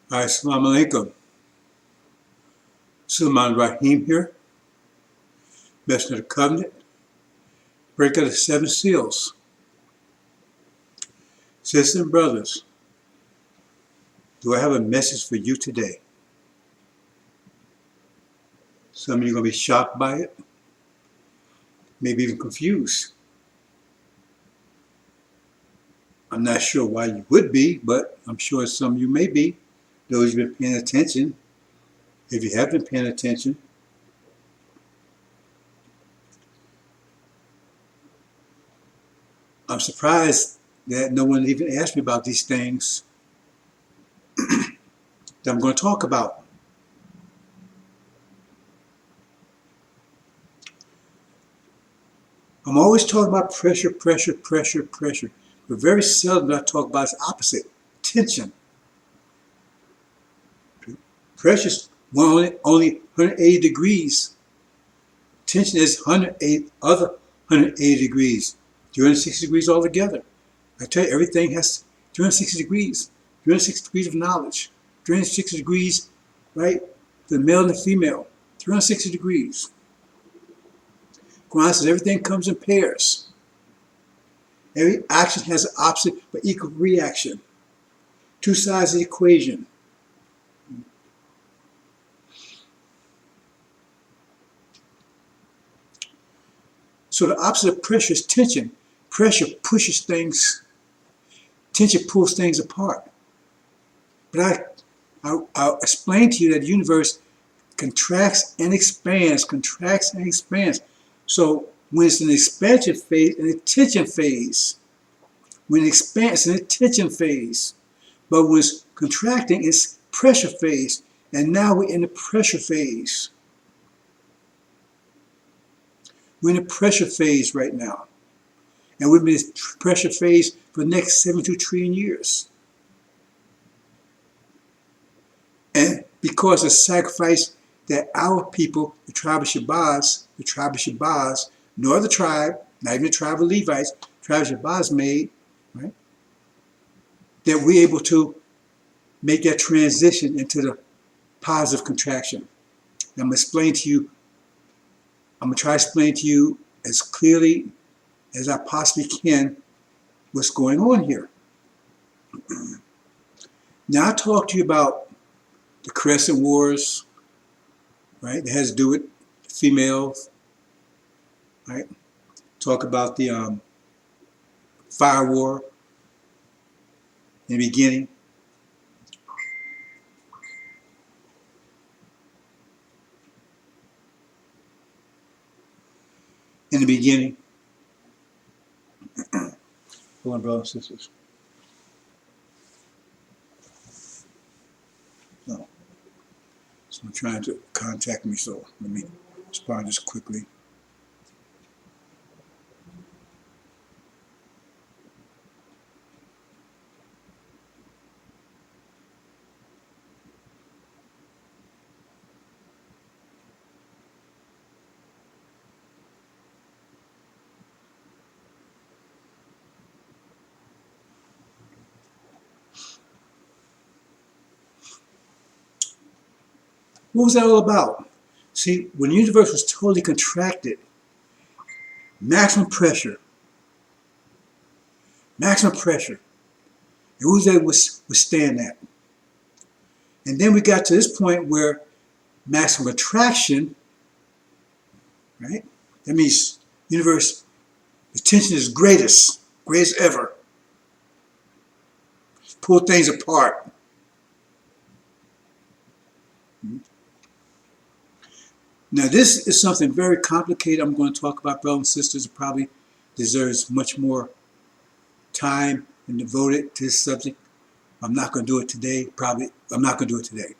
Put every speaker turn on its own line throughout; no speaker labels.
Assalamu alaikum. Sulaiman Rahim here, Messenger of the Covenant, breaker of the seven seals. Sisters and brothers, do I have a message for you today? Some of you are going to be shocked by it, maybe even confused. I'm not sure why you would be, but I'm sure some of you may be. Those who've been paying attention, if you have been paying attention, I'm surprised that no one even asked me about these things that I'm going to talk about. I'm always talking about pressure, pressure, pressure, pressure. But very seldom do I talk about its opposite, tension. Pressure is only 180 degrees. Tension is 180 degrees. 360 degrees altogether. I tell you, everything has 360 degrees. 360 degrees of knowledge. 360 degrees, right? The male and the female. 360 degrees. Quran says everything comes in pairs. Every action has an opposite but equal reaction. Two sides of the equation. So the opposite of pressure is tension. Pressure pushes things, tension pulls things apart. But I'll explain to you that the universe contracts and expands, contracts and expands. So when it's an expansion phase, an tension phase. When it expands, it's an tension phase. But when it's contracting, it's pressure phase. And now we're in the pressure phase. We're in the pressure phase right now. And we've been in the pressure phase for the next 72 trillion years. And because of sacrifice that our people, the tribe of Shabazz, no other tribe, not even the tribe of Levites, the tribe of Shabazz made, right? That we're able to make that transition into the positive contraction. And I'm going to explain to you, I'm going to try to explain to you as clearly as I possibly can what's going on here. Now I talk to you about the Crescent Wars, right? That has to do with females, right? Talk about the Fire War in the beginning. In the beginning. Hold on, brothers and sisters. No. Someone trying to contact me, so let me respond just quickly. What was that all about? See, when the universe was totally contracted, maximum pressure, and who was able to withstand that? And then we got to this point where maximum attraction, right? That means universe, the tension is greatest ever. Pull things apart. Now this is something very complicated I'm going to talk about, brothers and sisters. It probably deserves much more time and devoted to this subject. I'm not going to do it today. I'm not going to do it today.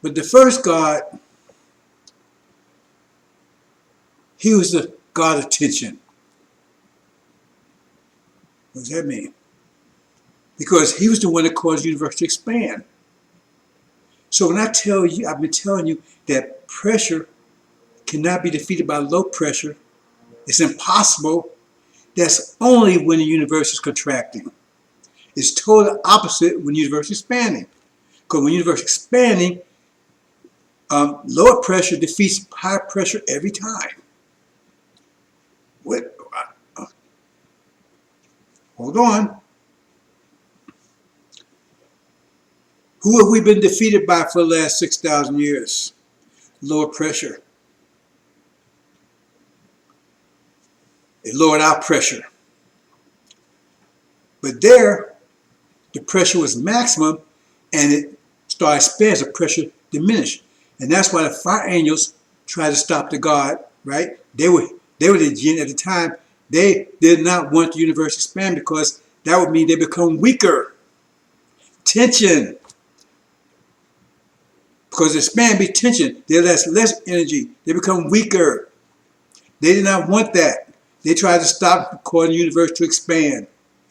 But the first God, he was the God of tension. What does that mean? Because he was the one that caused the universe to expand. So when I tell you, I've been telling you that pressure cannot be defeated by low pressure. It's impossible. That's only when the universe is contracting. It's totally opposite when the universe is expanding. Because when the universe is expanding, lower pressure defeats high pressure every time. What? Hold on. Who have we been defeated by for the last 6,000 years? Lower pressure. It lowered our pressure. But there, the pressure was maximum, and it started expanding as the pressure diminished. And that's why the fire angels tried to stop the God, right? They were the jinn at the time. They did not want the universe to expand because that would mean they become weaker. Tension. Because expand be tension. They have less energy. They become weaker. They did not want that. They tried to stop causing the universe to expand.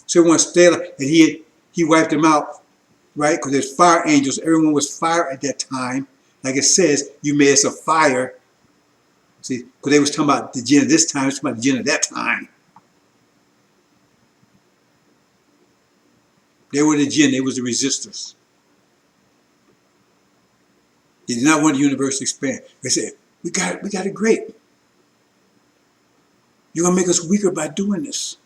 So everyone stayed, and he wiped them out, right? Because there's fire angels. Everyone was fire at that time. Like it says, you made us a fire. See, because they was talking about the jinn of this time, talking about the jinn of that time. They were the jinn, they was the resistors. They did not want the universe to expand. They said, we got it great. You're going to make us weaker by doing this.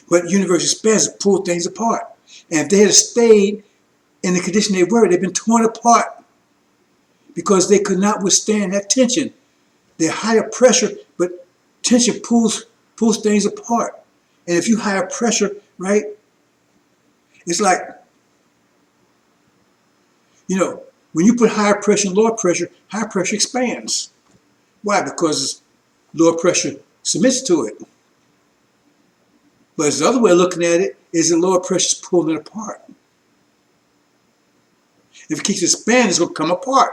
But the universe expands to pull things apart. And if they had stayed in the condition they were, they'd been torn apart because they could not withstand that tension. They're higher pressure, but tension pulls things apart. And if you higher pressure, right, it's like, you know, when you put higher pressure and lower pressure expands. Why? Because lower pressure submits to it. But the other way of looking at it is the lower pressure is pulling it apart. If it keeps expanding, it's going to come apart.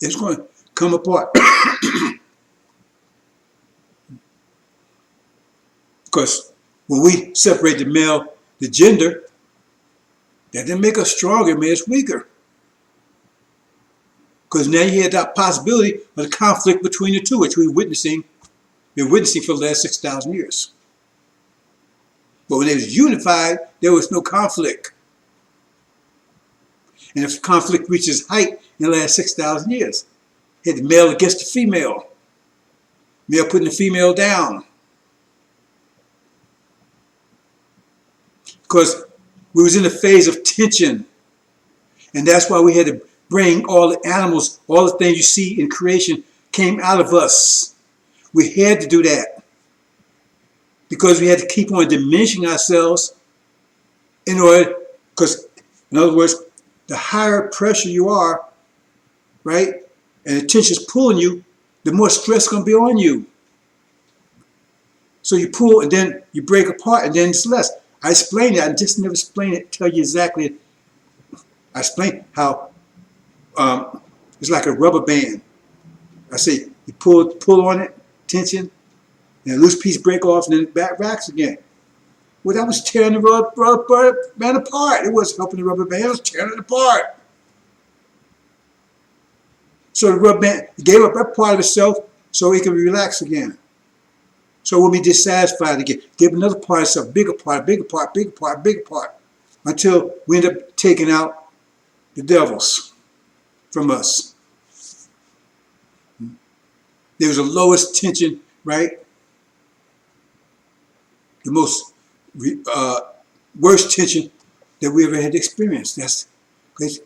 It's going to come apart. Because when we separate the male, the gender, that didn't make us stronger, it made us weaker. Because now you had that possibility of the conflict between the two, which we've been witnessing for the last 6,000 years. But when they was unified, there was no conflict. And if conflict reaches height in the last 6,000 years, you had the male against the female. Male putting the female down. Because we was in a phase of tension. And that's why we had to bring all the animals, all the things you see in creation came out of us. We had to do that. Because we had to keep on diminishing ourselves in order, because in other words, the higher pressure you are, right, and the tension's pulling you, the more stress is going to be on you. So you pull and then you break apart and then it's less. I explained it. I just never explained it, tell you exactly. I explained how it's like a rubber band. I say you pull on it, tension, and a loose piece break off and then it back racks again. Well, that was tearing the rubber band apart. It wasn't helping the rubber band, it was tearing it apart. So the rubber band gave up that part of itself so it could relax again. So we'll be dissatisfied again. Give another part of itself, bigger part, bigger part, bigger part, bigger part, until we end up taking out the devils from us. There was the lowest tension, right? The most worst tension that we ever had experienced. That's crazy.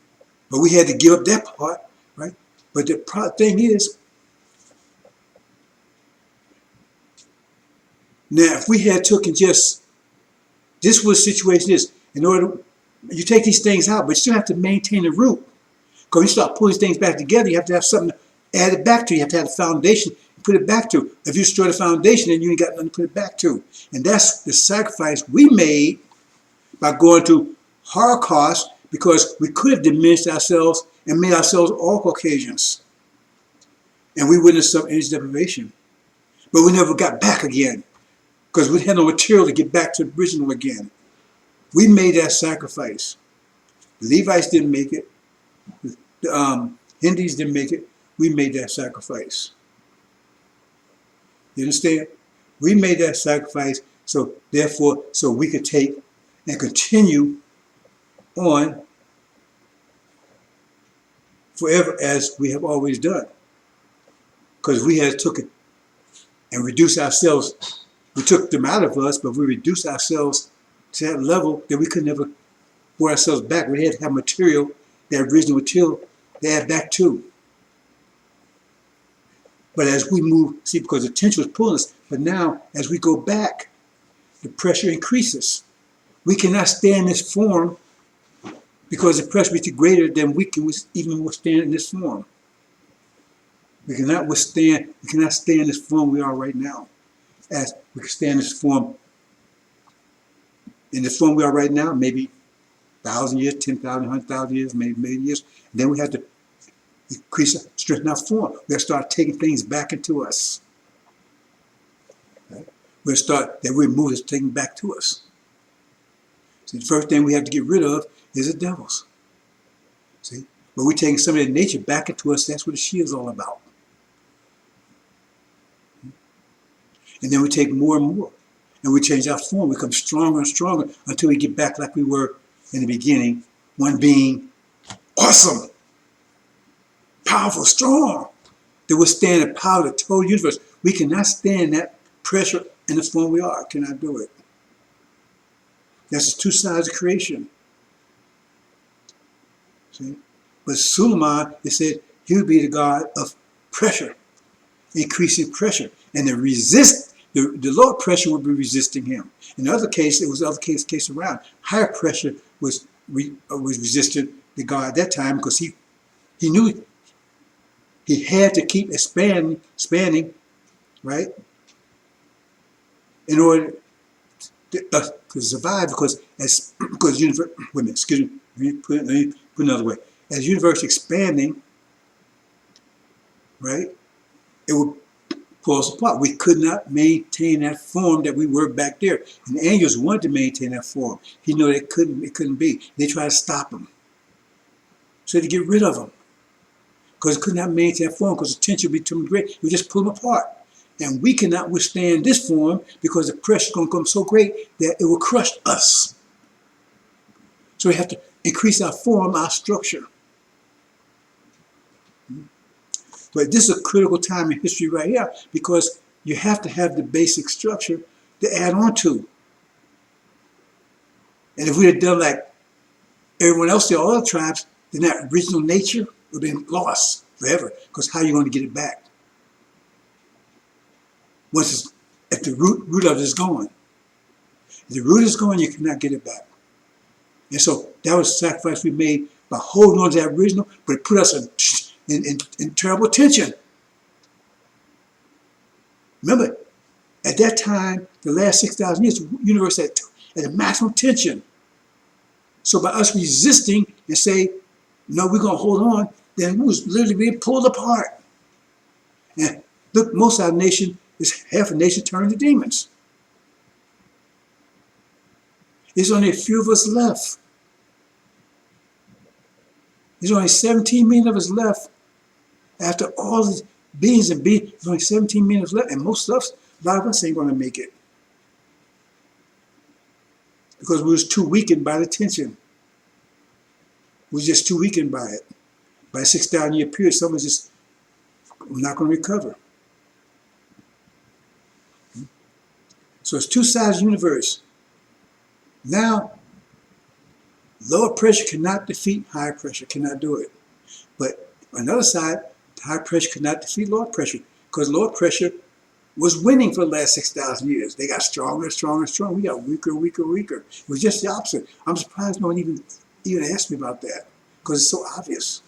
But we had to give up that part, right? But the thing is, now if we had taken just, this was the situation is, in order, you take these things out, but you still have to maintain the root. Because when you start pulling these things back together, you have to have something to add it back to. You have to have a foundation to put it back to. If you destroy the foundation, then you ain't got nothing to put it back to. And that's the sacrifice we made by going to Holocaust, because we could have diminished ourselves and made ourselves all Caucasians. And we wouldn't have suffered energy deprivation. But we never got back again, because we had no material to get back to the original again. We made that sacrifice. The Levites didn't make it. The Hindus didn't make it. We made that sacrifice. You understand? We made that sacrifice, so therefore, so we could take and continue on forever as we have always done. Because we had took it and reduced ourselves. We took them out of us, but we reduced ourselves to that level that we could never bring ourselves back. We had to have material, that original material, to add back to. But as we move, see, because the tension was pulling us, but now as we go back, the pressure increases. We cannot stay in this form because the pressure is greater than we can even withstand in this form. We cannot stay in this form we are right now. As we can stay in this form, we are right now, maybe 1,000 years, 10,000, 100,000 years, maybe years. And then we have to increase, strengthen our form. We'll start taking things back into us. Right? We'll start, that we move is taken back to us. See, the first thing we have to get rid of is the devils. See? But we're taking some of that nature back into us. That's what the shield is all about. And then we take more and more. And we change our form. We become stronger and stronger until we get back like we were in the beginning. One being awesome, powerful, strong, to withstand the power of the total universe. We cannot stand that pressure in the form we are. Cannot do it. That's the two sides of creation. See? But Suleiman, it said, he would be the God of pressure, increasing pressure. And the lower pressure would be resisting him. In the other case, it was the other case around. Higher pressure was resisting the God at that time because he knew he had to keep expanding, right? In order to survive, because universe. Wait a minute, excuse me. Let me put it another way. As the universe expanding, right, it would pull us apart. We could not maintain that form that we were back there. And the angels wanted to maintain that form. He knew it couldn't be. They tried to stop him. So to get rid of him. Because it could not maintain that form because the tension would be too great. It would just pull him apart. And we cannot withstand this form because the pressure is going to come so great that it will crush us. So we have to increase our form, our structure. But this is a critical time in history right here because you have to have the basic structure to add on to. And if we had done like everyone else, the other tribes, then that original nature would have been lost forever. Because how are you going to get it back? If the root of it is gone. If the root is gone, you cannot get it back. And so that was the sacrifice we made by holding on to that original, but it put us in terrible tension. Remember, at that time, the last 6,000 years, the universe had a maximum tension. So by us resisting and say, no, we're going to hold on, then we was literally being pulled apart. And look, most of our nation is half a nation turned to demons. There's only a few of us left. There's only 17 million of us left. After all the beings and beings, there's only 17 million of us left. And most of us, a lot of us ain't going to make it. Because we was too weakened by the tension. We was just too weakened by it. By a 6,000 year period, someone's just not going to recover. So it's two sides of the universe. Now, lower pressure cannot defeat higher pressure, cannot do it. But on the other side, high pressure cannot defeat lower pressure because lower pressure was winning for the last 6,000 years. They got stronger, stronger, stronger. We got weaker, weaker, weaker. It was just the opposite. I'm surprised no one even asked me about that because it's so obvious.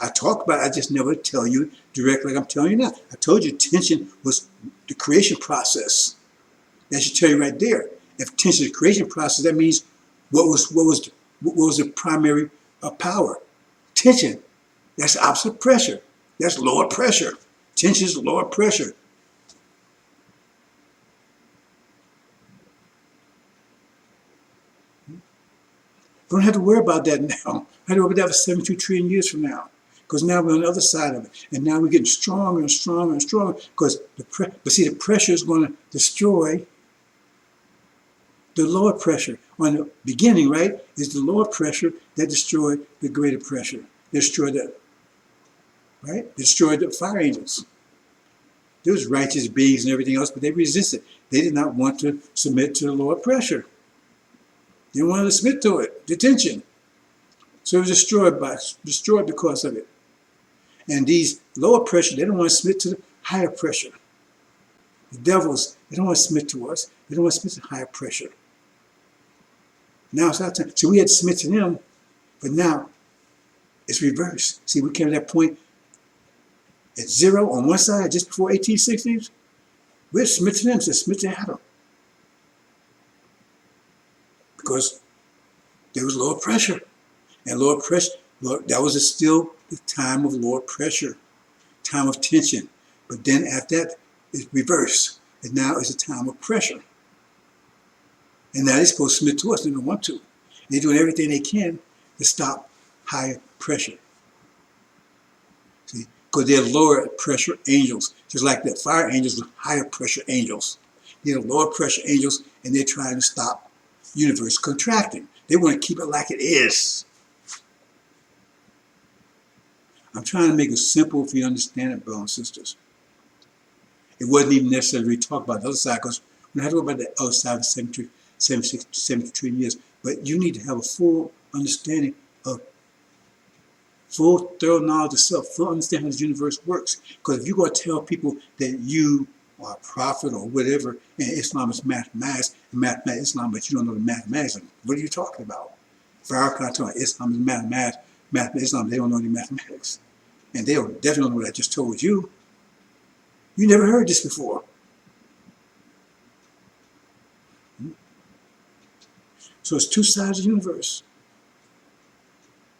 I talk about it, I just never tell you directly like I'm telling you now. I told you tension was the creation process. That should tell you right there. If tension is the creation process, that means what was the primary power? Tension. That's the opposite of pressure. That's lower pressure. Tension is lower pressure. We don't have to worry about that now. I don't have to worry about that for 72 trillion years from now. because now we're on the other side of it. And now we're getting stronger and stronger and stronger because the pressure is going to destroy the lower pressure. On the beginning, right, is the lower pressure that destroyed the greater pressure. Destroyed that, right? Destroyed the fire angels. There was righteous beings and everything else, but they resisted. They did not want to submit to the lower pressure. They didn't want to submit to it, the tension. So it was destroyed because of it. And these lower pressure, they don't want to submit to the higher pressure. The devils, they don't want to submit to us. They don't want to submit to higher pressure. Now it's our time. So we had to submit to them, but now it's reversed. See, we came to that point at 0 on one side, just before 1860s. We had to submit to them, so submit to Adam. Because there was lower pressure. And lower pressure, that was still the time of lower pressure, time of tension. But then after that, it's reversed. And now it's a time of pressure. And now they're supposed to submit to us. They don't want to. They're doing everything they can to stop higher pressure. See, because they're lower pressure angels. Just like the fire angels were higher pressure angels. They're lower pressure angels, and they're trying to stop the universe contracting. They want to keep it like it is. I'm trying to make it simple for you to understand it, brothers and sisters. It wasn't even necessary to talk about the other side, because we don't have to talk about the other side of 73 years. But you need to have a full understanding of, full thorough knowledge of self, full understanding how this universe works. Because if you're going to tell people that you are a prophet or whatever, and Islam is mathematics, and mathematics Islam, but you don't know the mathematics, what are you talking about? Farrakhan talking about Islam is mathematics, Islam, they don't know any mathematics. And they definitely don't know what I just told you. You never heard this before. So it's two sides of the universe.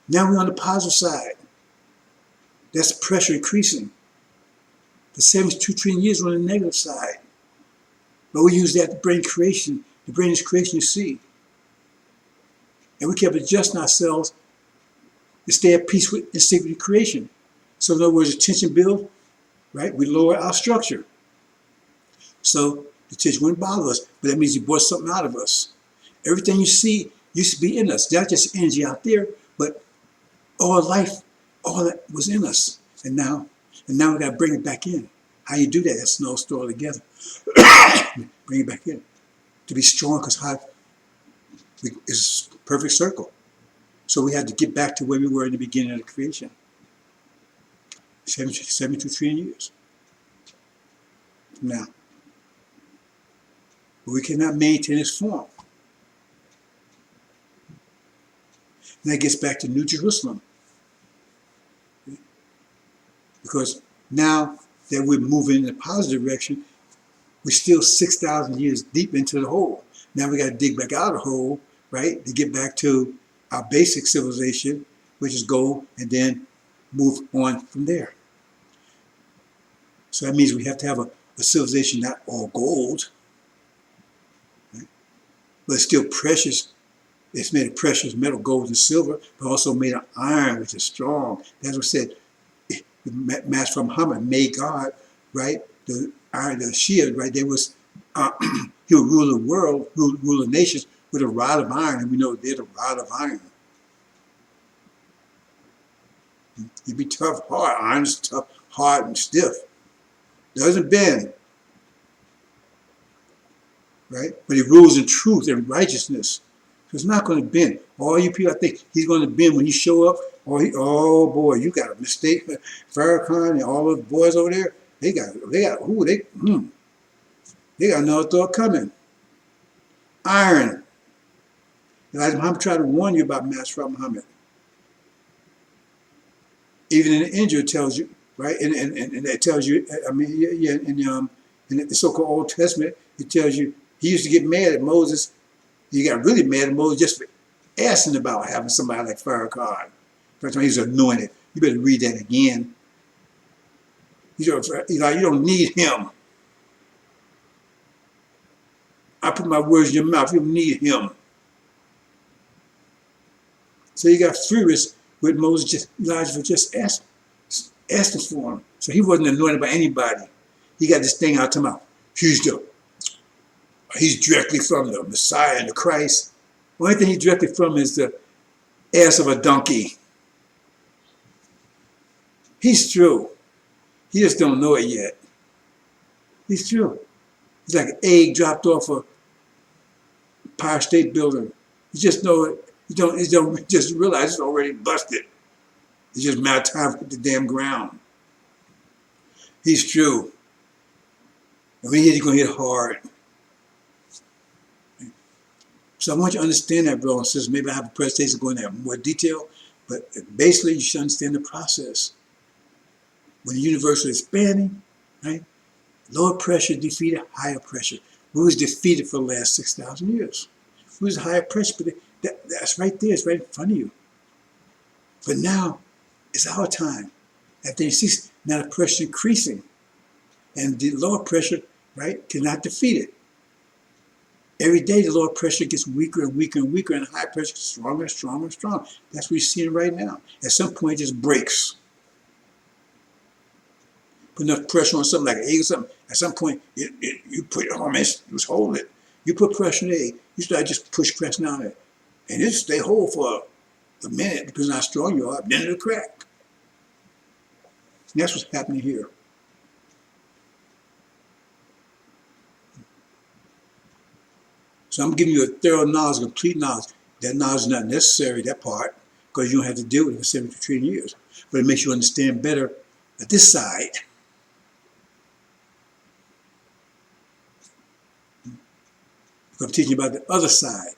Now we're on the positive side. That's the pressure increasing. The 72 trillion years we're on the negative side. But we use that to bring creation. The brain is creation, you see. And we kept adjusting ourselves to stay at peace with and sync with creation. So in other words, the tension build, right? We lower our structure. So the tension wouldn't bother us, but that means you brought something out of us. Everything you see used to be in us. Not just energy out there, but all life, all that was in us. And now we got to bring it back in. How you do that? That's no store together. Bring it back in. To be strong, because it's a perfect circle. So we had to get back to where we were in the beginning of the creation. 72 trillion years from now. But we cannot maintain its form. And that gets back to New Jerusalem. Because now that we're moving in a positive direction, we're still 6,000 years deep into the hole. Now we got to dig back out of the hole, right, to get back to our basic civilization, which is gold, and then move on from there. So that means we have to have a civilization not all gold, right? But it's still precious. It's made of precious metal, gold and silver, but also made of iron, which is strong. That's what said, the Master Muhammad made God, right? The iron, the shield, right? They was he would rule the world, rule the nations with a rod of iron, and we know they're the rod of iron. He'd be tough, hard. Iron's tough, hard, and stiff. Doesn't bend, right? But he rules in truth and righteousness. So it's not going to bend. All you people, I think he's going to bend when you show up. Oh boy, you got a mistake. Farrakhan and all those boys over there, they got another thought coming. Iron. Elijah Muhammad tried to warn you about Master Muhammad. Even in the Injil it tells you, right? And it tells you, I mean, yeah, in the so-called Old Testament, it tells you he used to get mad at Moses. He got really mad at Moses just for asking about having somebody like Farrakhan. First time he was anointed. You better read that again. He's like, you don't need him. I put my words in your mouth. You don't need him. So you got furious with Moses, Elijah for just asking. asking for him. So he wasn't anointed by anybody. He got this thing out to mouth. He's directly from the Messiah and the Christ. The only thing he's directly from is the ass of a donkey. He's through. He just don't know it yet. He's through. He's like an egg dropped off a Empire State Building. You just know it. You don't just realize it's already busted. It's just a matter of time to hit the damn ground. He's true. And when he hit, he's going to hit hard. So I want you to understand that, bro and sister. Maybe I have a presentation going into more detail, but basically you should understand the process. When the universe is expanding, right? Lower pressure defeated higher pressure. We was defeated for the last 6,000 years. We was higher pressure, but that's right there. It's right in front of you. But now, it's our time. After you see, now the pressure increasing. And the lower pressure, right, cannot defeat it. Every day the lower pressure gets weaker and weaker and weaker, and the high pressure gets stronger and stronger and stronger. That's what we're seeing right now. At some point, it just breaks. Put enough pressure on something like an egg or something. At some point, you put your arm in, just hold it. You put pressure on the egg, you start just push pressure down it. And it stay whole for a minute, depends on how strong you are, then it'll crack. And that's what's happening here. So I'm giving you a thorough knowledge, complete knowledge. That knowledge is not necessary, that part, because you don't have to deal with it for 72 trillion years. But it makes you understand better at this side. I'm teaching you about the other side.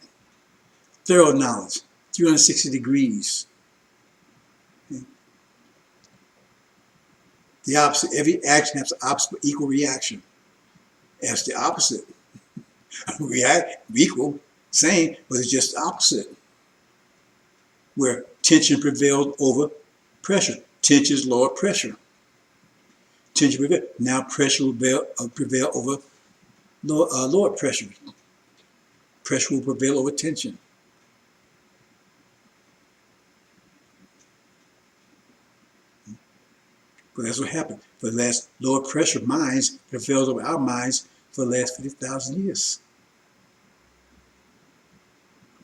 Thorough knowledge, 360 degrees. The opposite, every action has an opposite equal reaction. That's the opposite. React, equal, same, but it's just the opposite. Where tension prevailed over pressure. Tension is lower pressure. Tension prevailed. Now pressure will prevail over lower pressure. Pressure will prevail over tension. But that's what happened. For the last lower pressure minds prevailed over our minds for the last 50,000 years.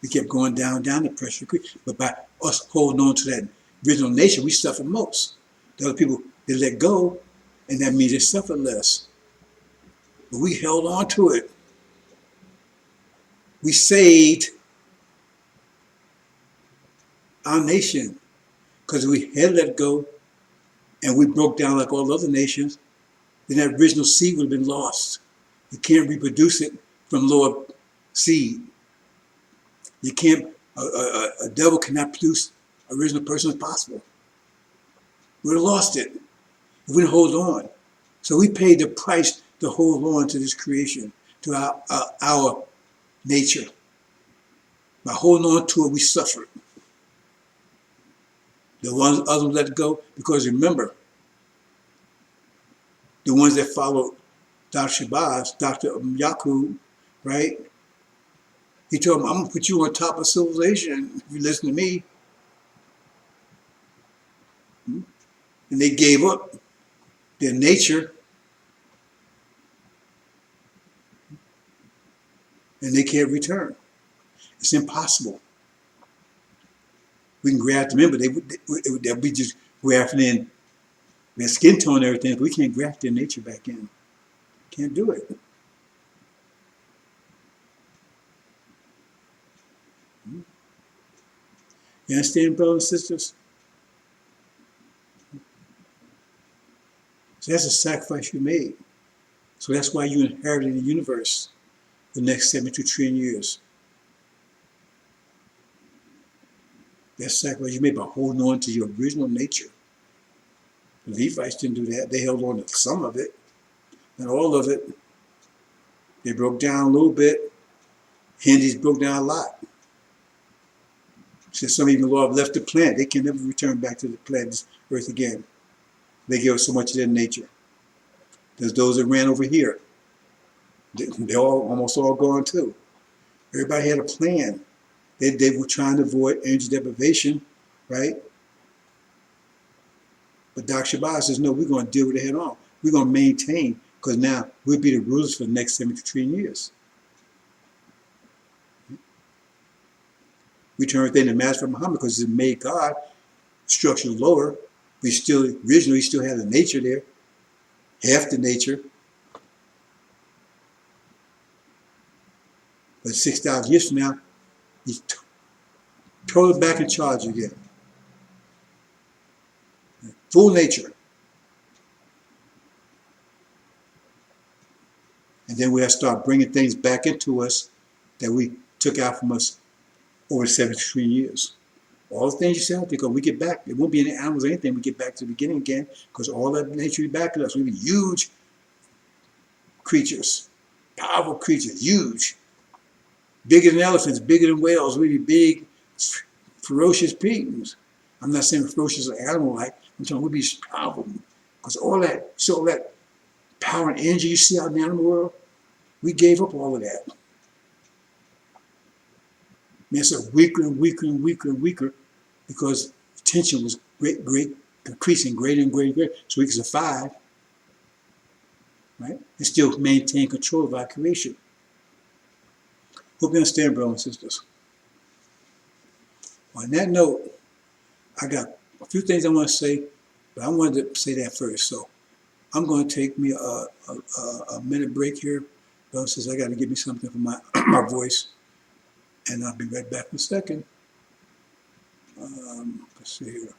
We kept going down the pressure. But by us holding on to that original nature, we suffered most. The other people, they let go, and that means they suffered less. But we held on to it. We saved our nation because we had let go and we broke down like all other nations, then that original seed would have been lost. You can't reproduce it from lower seed. You can't, a devil cannot produce an original person as possible. We would have lost it if we didn't hold on. So we paid the price to hold on to this creation, to our nature. By holding on to it, we suffered. The ones others let go, because remember, the ones that followed Dr. Shabazz, Dr. Yakub, right? He told them, I'm going to put you on top of civilization if you listen to me. And they gave up their nature. And they can't return. It's impossible. We can graft them in, but they'll be just grafting in their skin tone and everything, but we can't graft their nature back in. Can't do it. You understand, brothers and sisters? So that's a sacrifice you made. So that's why you inherited the universe for the next 72 trillion years. That sacrifice you made by holding on to your original nature. The Levites didn't do that. They held on to some of it, not all of it. They broke down a little bit. Hindus broke down a lot. So some even Lord left the planet. They can never return back to the planet, Earth again. They gave us so much of their nature. There's those that ran over here. They're almost all gone too. Everybody had a plan. They were trying to avoid energy deprivation, right? But Dr. Shabazz says, no, we're going to deal with it head on. We're going to maintain, because now we'll be the rulers for the next 70 trillion years. We turn everything to Master Muhammad because he's made God structure lower. We still, originally, he still had the nature there, half the nature. But 6,000 years from now, he's totally back in charge again. Full nature. And then we have to start bringing things back into us that we took out from us over 73 years. All the things you said, because we get back, it won't be any animals or anything, we get back to the beginning again, because all that nature is back to us. We'll be huge creatures, powerful creatures, huge. Bigger than elephants, bigger than whales. We'll be big, ferocious beings. I'm not saying ferocious or animal-like. I'm talking we'll be powerful. Because all that power and energy you see out in the animal world, we gave up all of that. And it's weaker and weaker and weaker and weaker because tension was increasing greater and greater and greater. So we could survive, right? And still maintain control of our creation. Hope you understand, brothers and sisters. On that note, I got a few things I want to say, but I wanted to say that first. So I'm going to take me a minute break here. Brothers and sisters, I got to give me something for my, my voice. And I'll be right back in a second. Let's see here.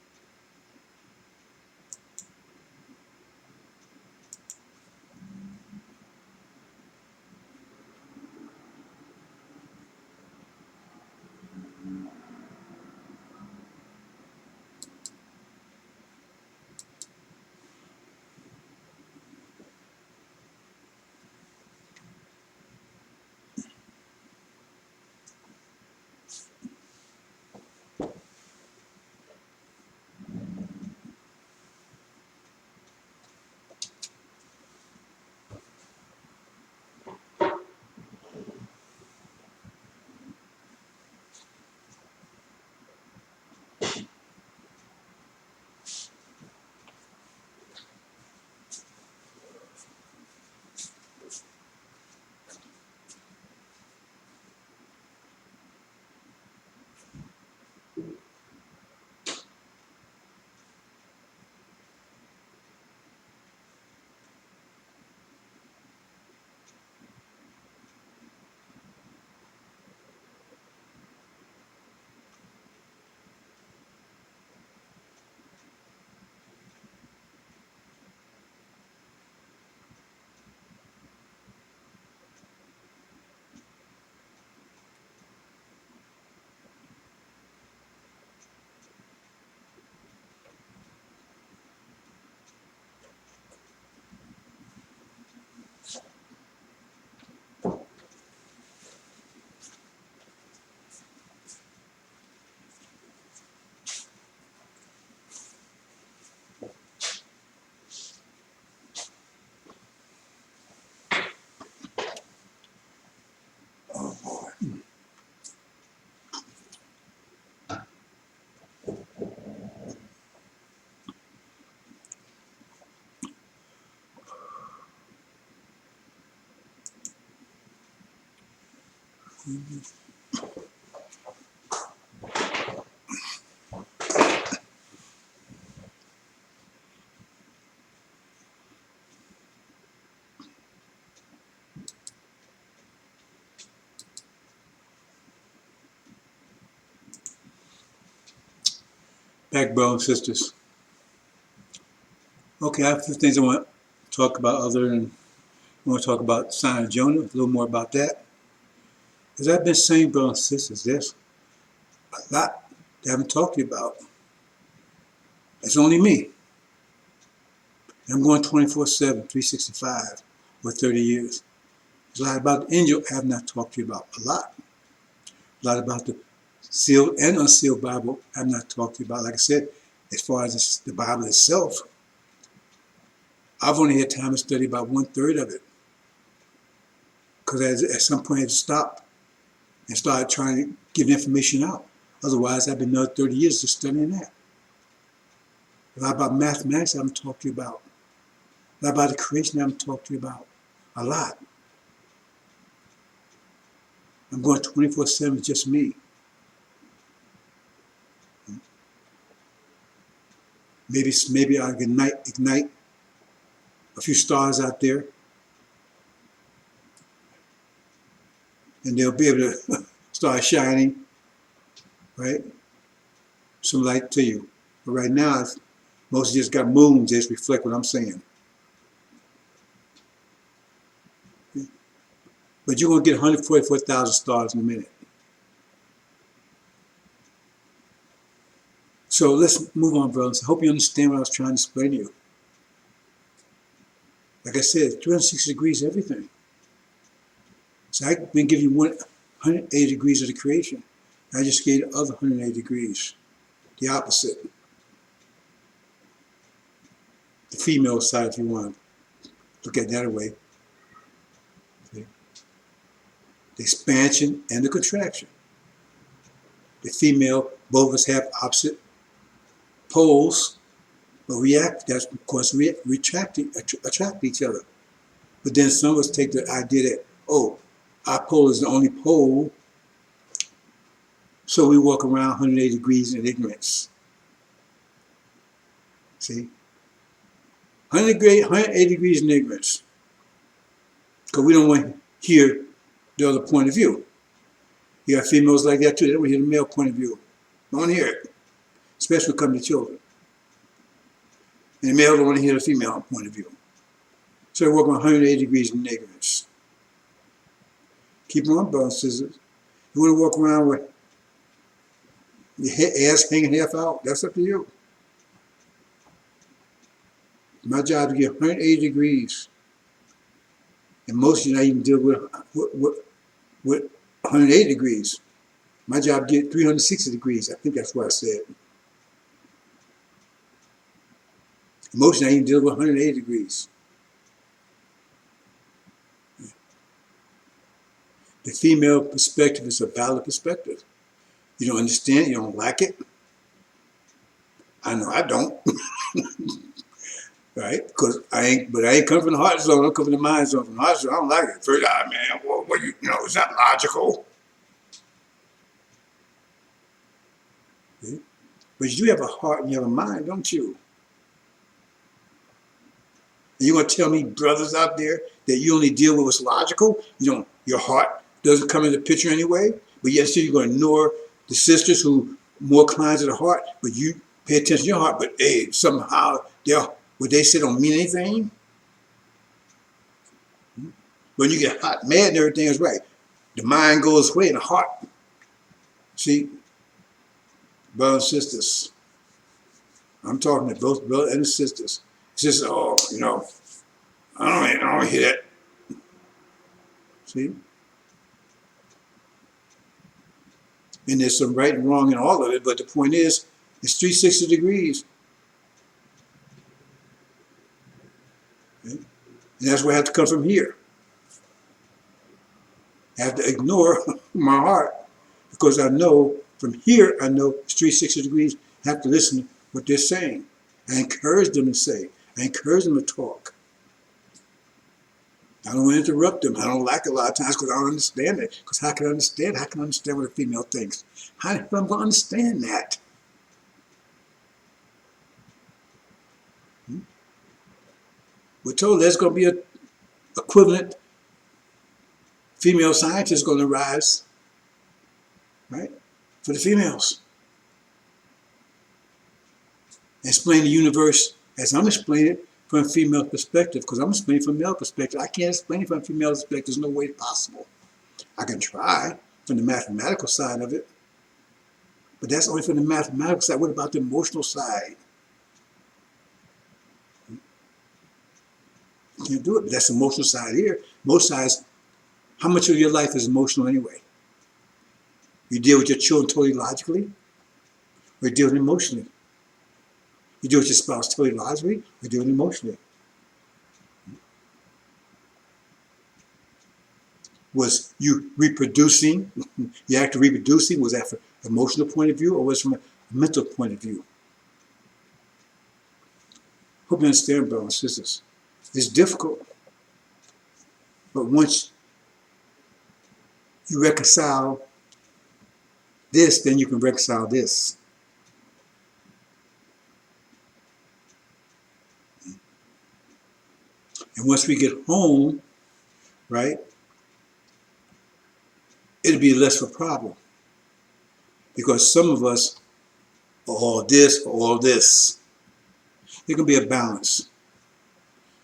Oh boy. Back, brothers and sisters. Okay, I have a few things I want to talk about other than I want to talk about the sign of Jonah, a little more about that. As I've been saying, brothers and sisters, there's a lot that I haven't talked to you about. It's only me. I'm going 24/7, 365, or 30 years. There's a lot about the angel I have not talked to you about. A lot. A lot about the sealed and unsealed Bible I have not talked to you about. Like I said, as far as the Bible itself, I've only had time to study about 1/3 of it. Because at some point I had to stop and start trying to give information out. Otherwise, I've been another 30 years just studying that. A lot about mathematics I haven't talked to you about. A lot about the creation I haven't talked to you about. A lot. I'm going 24/7 with just me. Maybe I'll ignite a few stars out there, and they'll be able to start shining, right? Some light to you. But right now, most of you just got moons. Just reflect what I'm saying. But you're going to get 144,000 stars in a minute. So let's move on, brothers. I hope you understand what I was trying to explain to you. Like I said, 360 degrees everything. So I've been giving you 180 degrees of the creation. I just gave the other 180 degrees, the opposite. The female side, if you want to look at it that way. Okay. The expansion and the contraction. The female, both of us have opposite poles, but that's of course attract each other. But then some of us take the idea that, oh, our pole is the only pole, so we walk around 180 degrees in ignorance. See? 180 degrees in ignorance. Because we don't want to hear the other point of view. You got females like that too. They don't want to hear the male point of view. Don't want to hear it. Especially when it comes to children. And the male don't want to hear the female point of view. So they walk on 180 degrees in ignorance. Keep on, brothers and sisters. You want to walk around with your ass hanging half out, that's up to you. My job is to get 180 degrees. And most of you not even deal with 180 degrees. My job is to get 360 degrees. I think that's what I said. Most of you not even deal with 180 degrees. The female perspective is a valid perspective. You don't understand it, you don't like it. I know I don't. Right? Because I ain't coming from the heart zone, I'm coming from the mind zone. From the heart zone, I don't like it. First, man, what you know, is that logical? See? But you have a heart and you have a mind, don't you? And you're going to tell me, brothers out there, that you only deal with what's logical? You don't, your heart doesn't come into the picture anyway, but yet still you're going to ignore the sisters who more inclined to the heart, but you pay attention to your heart, but hey, somehow what they say don't mean anything. When you get hot, mad, and everything is right. The mind goes away and the heart. See, brothers and sisters, I'm talking to both brothers and sisters. Sisters, oh, you know, I don't hear that. See? And there's some right and wrong in all of it, but the point is, it's 360 degrees. Okay? And that's where I have to come from here. I have to ignore my heart because I know from here, I know it's 360 degrees. I have to listen to what they're saying. I encourage them to say. I encourage them to talk. I don't want to interrupt them. I don't like it a lot of times because I don't understand it. Because how can I understand? How can I understand what a female thinks? How am I going to understand that? We're told there's going to be an equivalent female scientist going to rise, right, for the females. Explain the universe as I'm explaining it from a female perspective, because I'm explaining from a male perspective. I can't explain it from a female perspective. There's no way possible. I can try from the mathematical side of it, but that's only from the mathematical side. What about the emotional side? You can't do it, but that's the emotional side here. Most sides, how much of your life is emotional anyway? You deal with your children totally logically, or you deal with them emotionally? You deal with your spouse totally logically, or you deal with them emotionally? Was you reproducing, the act of reproducing, was that from an emotional point of view, or was it from a mental point of view? Hope you understand, brothers and sisters. It's difficult, but once you reconcile this, then you can reconcile this. And once we get home, right, it'll be less of a problem. Because some of us are all this or all this. There can be a balance.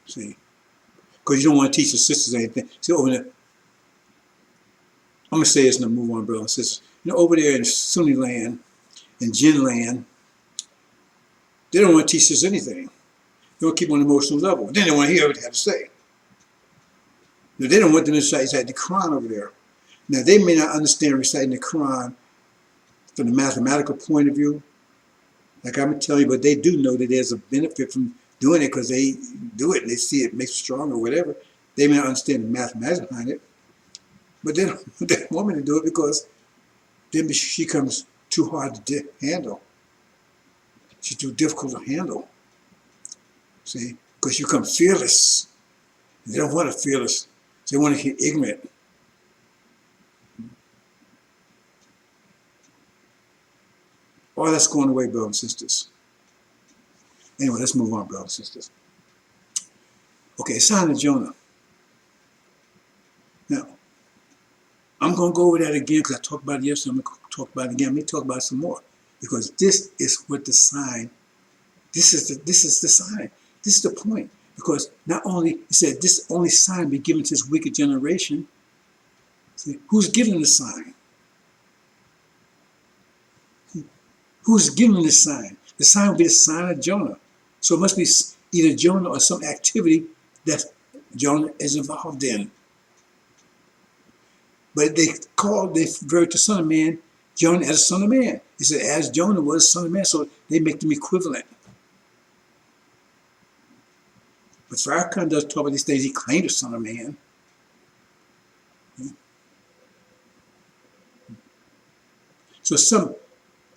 See? Because you don't want to teach the sisters anything. See, over there, I'm going to say this and then move on, brothers and sisters. You know, over there in Sunni land, in Jinn land, they don't want to teach us anything. They don't keep on an emotional level. Then they want to hear what they have to say. Now, they don't want them to recite the Quran over there. Now, they may not understand reciting the Quran from the mathematical point of view, like I'm telling you, but they do know that there's a benefit from doing it because they do it and they see it makes it stronger or whatever. They may not understand the mathematics behind it, but they don't want me to do it because then she comes too hard to handle. She's too difficult to handle. See, because you come fearless. They don't want to fearless. They want to get ignorant. All that's going away, brothers and sisters. Anyway, let's move on, brothers and sisters. Okay, sign of Jonah. Now, I'm going to go over that again because I talked about it yesterday. I'm going to talk about it again. Let me talk about it some more. Because this is what the sign, this is the sign. This is the point. Because not only, it said, this only sign be given to this wicked generation. See, who's giving the sign? Who's giving the sign? The sign will be the sign of Jonah. So it must be either Jonah or some activity that Jonah is involved in. But they refer to Son of Man, Jonah as a Son of Man. It said, as Jonah was Son of Man, so they make them equivalent. But Farrakhan does talk about these things. He claimed a Son of Man. So some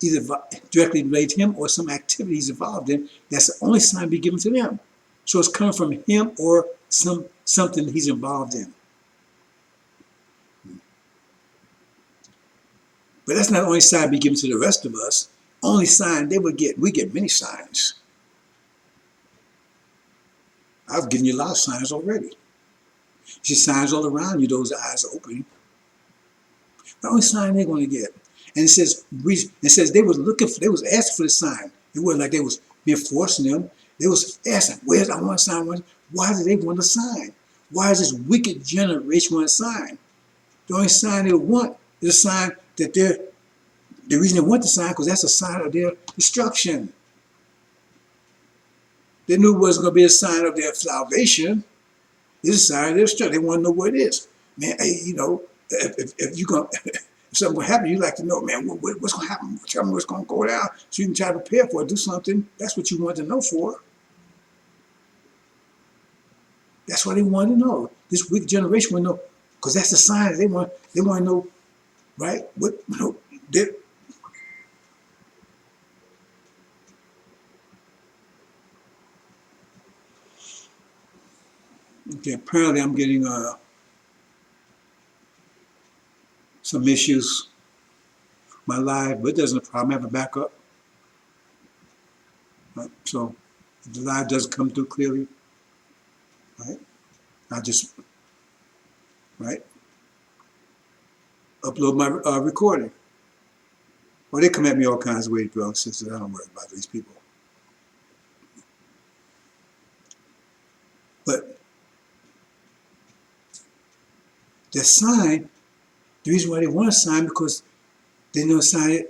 either directly related to him or some activity he's involved in, that's the only sign be given to them. So it's coming from him or something he's involved in. But that's not the only sign be given to the rest of us. Only sign they would get, we get many signs. I've given you a lot of signs already. You see signs all around you, those eyes are opening. The only sign they're going to get. And it says they was looking for, they was asking for the sign. It wasn't like they was being forcing them. They was asking, where's I want a sign? Why do they want a sign? Why is this wicked generation want a sign? The only sign they want is a sign that the reason they want the sign, because that's a sign of their destruction. They knew it wasn't going to be a sign of their salvation. It's a sign of their destruction. They want to know what it is. Man, hey, you know, if you're going if something will happen, you like to know, man, what's going to happen? Tell me what's going to go down so you can try to prepare for it, do something. That's what you want to know for. That's what they want to know. This wicked generation want to know, because that's the sign they want to know, right? What, you know, okay, apparently I'm getting some issues with my live, but it doesn't problem. I have a backup. Right? So if the live doesn't come through clearly, right, I just, right, upload my recording. Well, they come at me all kinds of ways, brothers and sisters. I don't worry about these people. But the sign, the reason why they want a sign, because they know a sign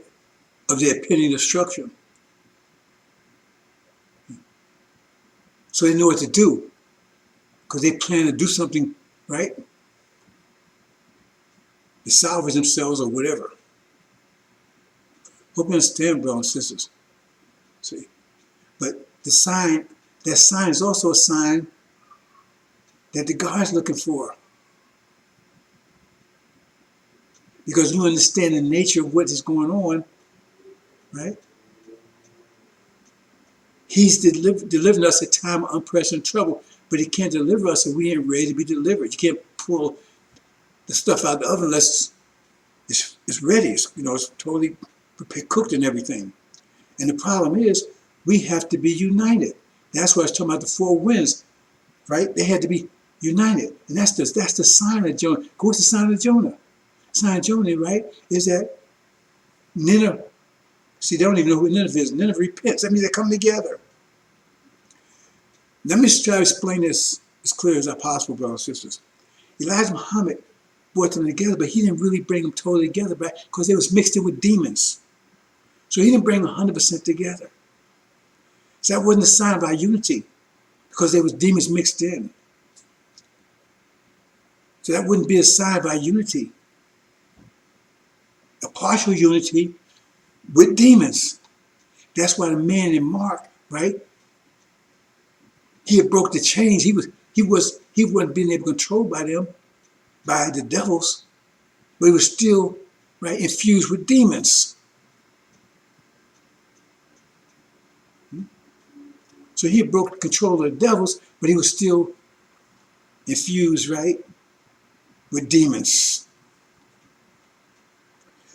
of their pending destruction. So they know what to do, because they plan to do something, right, to salvage themselves or whatever. Hope you understand, brothers and sisters. See, but the sign, that sign is also a sign that the God's looking for. Because you understand the nature of what is going on, right? He's delivering us at a time of unprecedented trouble, but he can't deliver us if we ain't ready to be delivered. You can't pull the stuff out of the oven unless it's ready. It's totally prepared, cooked and everything. And the problem is, we have to be united. That's why I was talking about the four winds, right? They had to be united. And that's the sign of Jonah. What's the sign of Jonah? The sign of Jonah, right, is that Nineveh, see, they don't even know who Nineveh is. Nineveh repents. That means they come together. Let me try to explain this as clear as possible, brothers and sisters. Elijah Muhammad brought them together, but he didn't really bring them totally together because they was mixed in with demons. So he didn't bring 100% together. So that wasn't a sign of our unity because there was demons mixed in. So that wouldn't be a sign of our unity. A partial unity with demons. That's why the man in Mark, right? He had broke the chains. He wasn't being able to control by them, by the devils, but he was still, right, infused with demons. So he broke control of the devils, but he was still infused, right, with demons.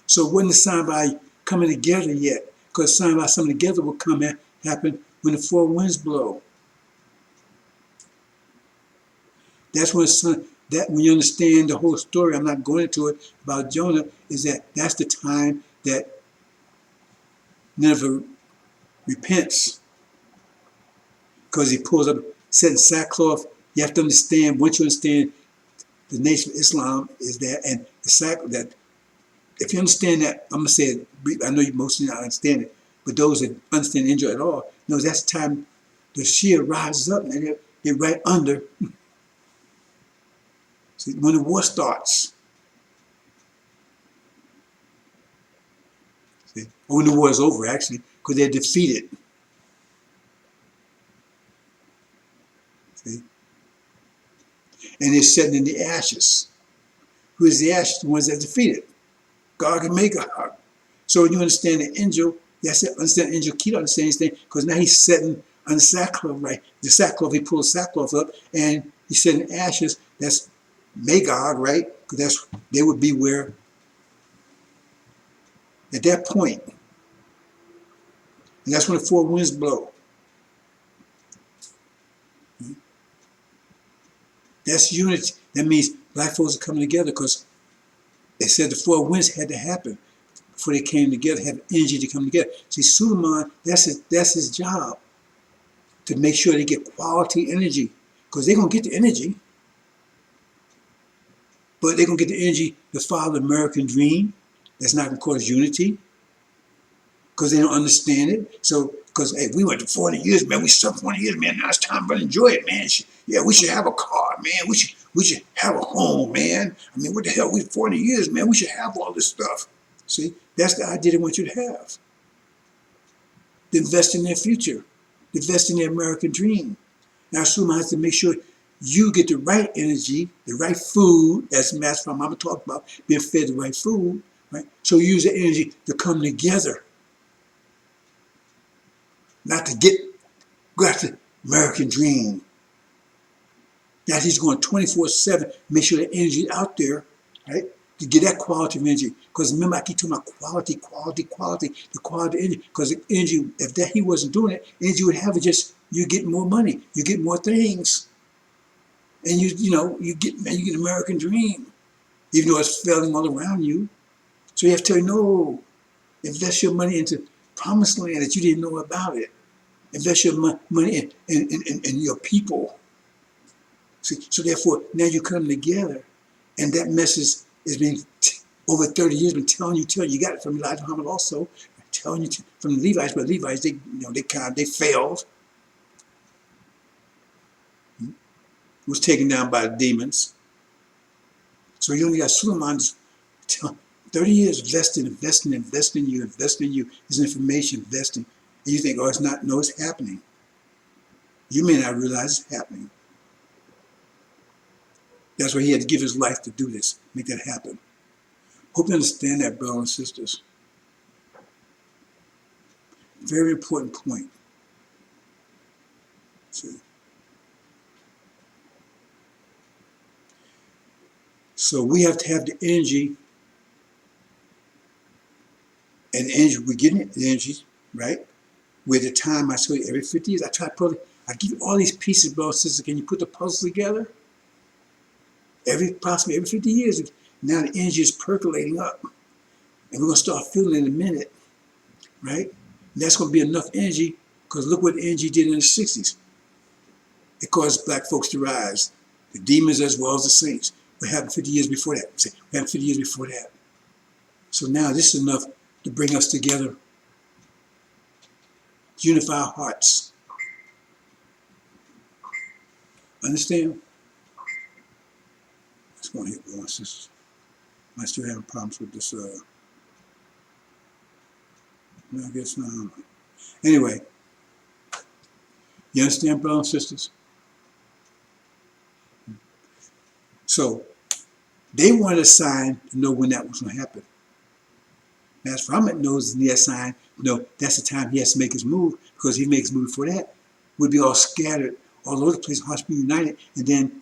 So it wasn't a sign by coming together yet, because a sign by coming together will happen when the four winds blow. That's when when you understand the whole story, I'm not going into it, about Jonah, is that's the time that Nineveh repents. Because he pulls up, set in sackcloth. You have to understand, once you understand the nation of Islam is that, and that, if you understand that, I'm going to say it, I know you mostly not understand it, but those that understand India at all, know that's the time the Shia rises up and they're right under. See, when the war starts, see, or when the war is over, actually, because they're defeated. See? And they're sitting in the ashes. Who is the ashes? The ones that are defeated. God can make God. So when you understand the angel, that's it, understand the angel, keep understanding this thing, because now he's sitting on the sackcloth, right? The sackcloth, he pulls sackcloth up, and he's sitting in ashes. That's Magog, right? Because they would be where, at that point, and that's when the four winds blow. That's unity. That means black folks are coming together, because they said the four winds had to happen before they came together, have energy to come together. See, Suleiman, that's his job, to make sure they get quality energy, because they're going to get the energy, but they're going to get the energy to follow the American dream. That's not going to cause unity, because they don't understand it. So, because, hey, we went to 40 years, man. We suffered 40 years, man. Now it's time to enjoy it, man. Yeah, we should have a car, man. We should have a home, man. I mean, what the hell? We 40 years, man. We should have all this stuff. See, that's the idea they want you to have. To invest in their future. To invest in their American dream. Now, Suleiman has to make sure you get the right energy, the right food, as Master Mama talked about, being fed the right food, right? So you use the energy to come together. Not to go after the American dream. That he's going 24/7, make sure the energy out there, right? To get that quality of energy. Because remember, I keep talking about quality, the quality of energy. Because the energy, if that he wasn't doing it, energy would have it just, you get more money, you get more things. And you get American dream. Even though it's failing all around you. So you have to tell you, no, invest your money into promised land that you didn't know about it. Invest your money in your people. See, so therefore, now you come together, and that message has been over 30 years. Been telling you. You got it from Elijah Muhammad also, telling you from the Levites, but Levites they failed. Was taken down by the demons. So you only got Suleiman 30 years investing you, investing in you. This information investing, and you think, oh, it's not. No, it's happening. You may not realize it's happening. That's why he had to give his life to do this, make that happen. Hope you understand that, brothers and sisters. Very important point. See? So we have to have the energy, and the energy, we're getting it, the energy, right? With the time, I show you every 50 years, I try to put, I give you all these pieces, brothers and sisters. Can you put the puzzle together? Approximately every 50 years, now the energy is percolating up. And we're going to start feeling it in a minute, right? And that's going to be enough energy, because look what energy did in the 60s. It caused black folks to rise, the demons as well as the saints. What happened 50 years before that? What happened 50 years before that? So now this is enough to bring us together, unify our hearts. Understand? Let's go ahead, brothers and sisters. I still having problems with this. No, I guess not. Anyway, you understand, brothers and sisters? So they wanted a sign to know when that was going to happen. Master Muhammad knows in that sign, that's the time he has to make his move, because if he makes his move before that, we'd be all scattered all over the place, hearts be united, and then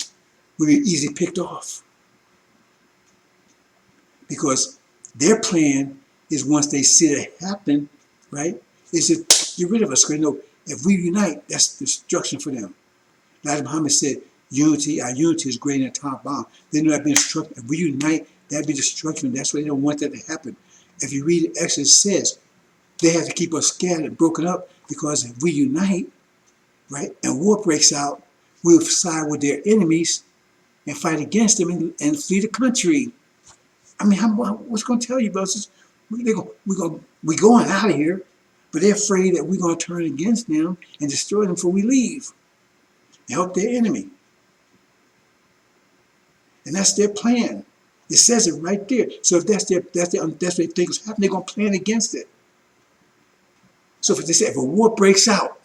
we'd be easily picked off. Because their plan is, once they see it happen, right, is to get rid of us. Because if we unite, that's destruction for them. Elijah Muhammad said, unity, our unity is greater than a atomic bomb. They know that being destruction. If we unite, that'd be destruction. That's why they don't want that to happen. If you read it, Exodus says they have to keep us scattered and broken up, because if we unite, right, and war breaks out, we'll side with their enemies and fight against them and flee the country. I mean, what's going to tell you, brothers? We're going out of here, but they're afraid that we're going to turn against them and destroy them before we leave and help their enemy. And that's their plan. It says it right there. So if that's what they think is happening, they're going to plan against it. So if they say, if a war breaks out,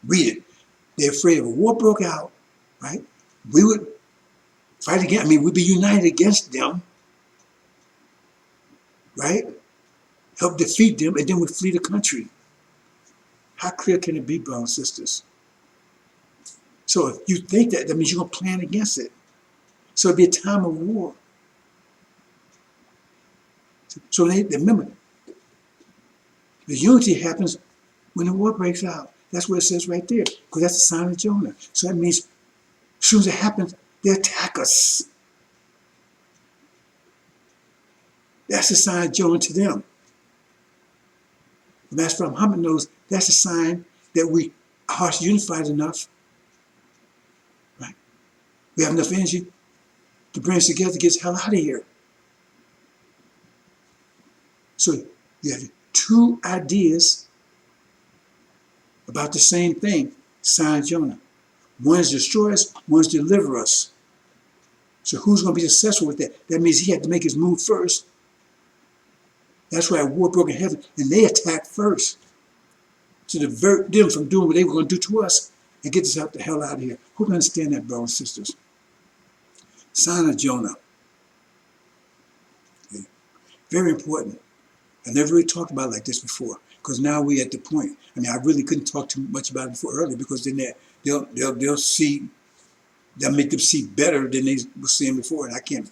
read it. They're afraid if a war broke out, right, we would fight against, we'd be united against them, right? Help defeat them, and then we'd flee the country. How clear can it be, brothers and sisters? So if you think that, that means you're going to plan against it. So it'd be a time of war. So they remember, the unity happens when the war breaks out. That's what it says right there, because that's the sign of Jonah. So that means as soon as it happens, they attack us. That's the sign of Jonah to them. The Master Muhammad knows that's a sign that our hearts are unified enough, right? We have enough energy to bring us together to get the hell out of here. So you have two ideas about the same thing, sign of Jonah. One is destroy us, one is deliver us. So who's going to be successful with that? That means he had to make his move first. That's why war broke in heaven, and they attacked first to divert them from doing what they were going to do to us and get us the hell out of here. Hope you understand that, brothers and sisters. Sign of Jonah. Okay. Very important. I never really talked about it like this before, because now we're at the point. I really couldn't talk too much about it before earlier, because then they'll see, they'll make them see better than they were seeing before, and I can't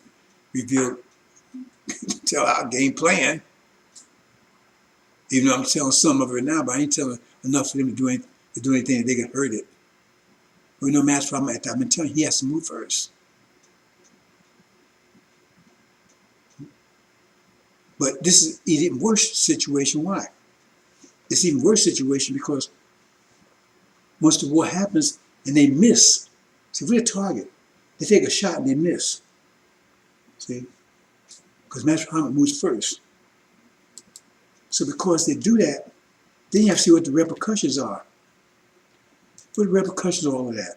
reveal, tell our game plan. Even though I'm telling some of it now, but I ain't telling enough for them to do anything that they can hurt it. We know Master Muhammad, I've been telling you, he has to move first. But this is an even worse situation. Why? It's an even worse situation because once the war happens and they miss, see, we're a target. They take a shot and they miss. See? Because Master Muhammad moves first. So because they do that, then you have to see what the repercussions are. What are the repercussions of all of that?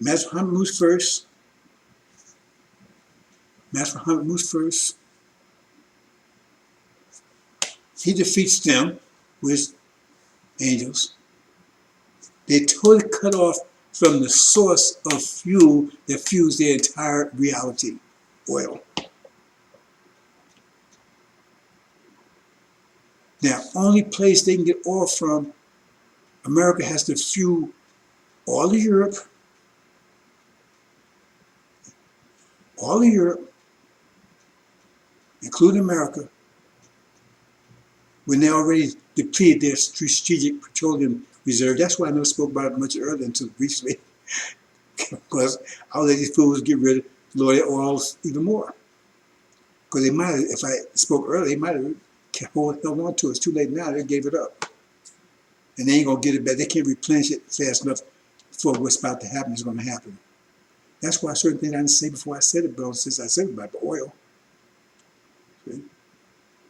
Master Muhammad moves first. Master Muhammad moves first. He defeats them with angels. They totally cut off from the source of fuel that fuels their entire reality, oil. Now, only place they can get oil from, America has to fuel all of Europe, including America, when they already depleted their strategic petroleum reserve. That's why I never spoke about it much earlier until recently, because I would let these fools get rid of lower their oils even more. Because they might have, if I spoke earlier, they might have held on to it. It's too late now. They gave it up. And they ain't going to get it back. They can't replenish it fast enough for what's about to happen is going to happen. That's why certain things I didn't say before I said it, but since I said about the oil. See?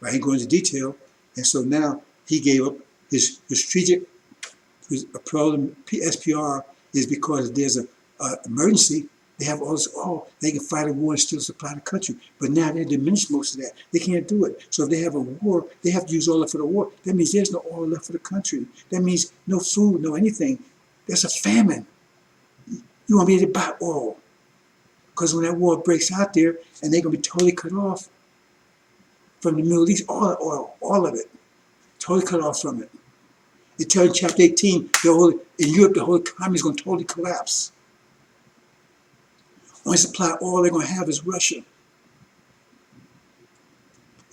I ain't going into detail. And so now he gave up his strategic problem. SPR is because there's a emergency. They have all this oil. They can fight a war and still supply the country. But now they diminished most of that. They can't do it. So if they have a war, they have to use oil for the war. That means there's no oil left for the country. That means no food, no anything. There's a famine. You won't be able to buy oil. Because when that war breaks out there and they're going to be totally cut off from the Middle East, all the oil, all of it, totally cut off from it. It tells in chapter 18, in Europe, the whole economy is going to totally collapse. Only supply of oil they're going to have is Russia.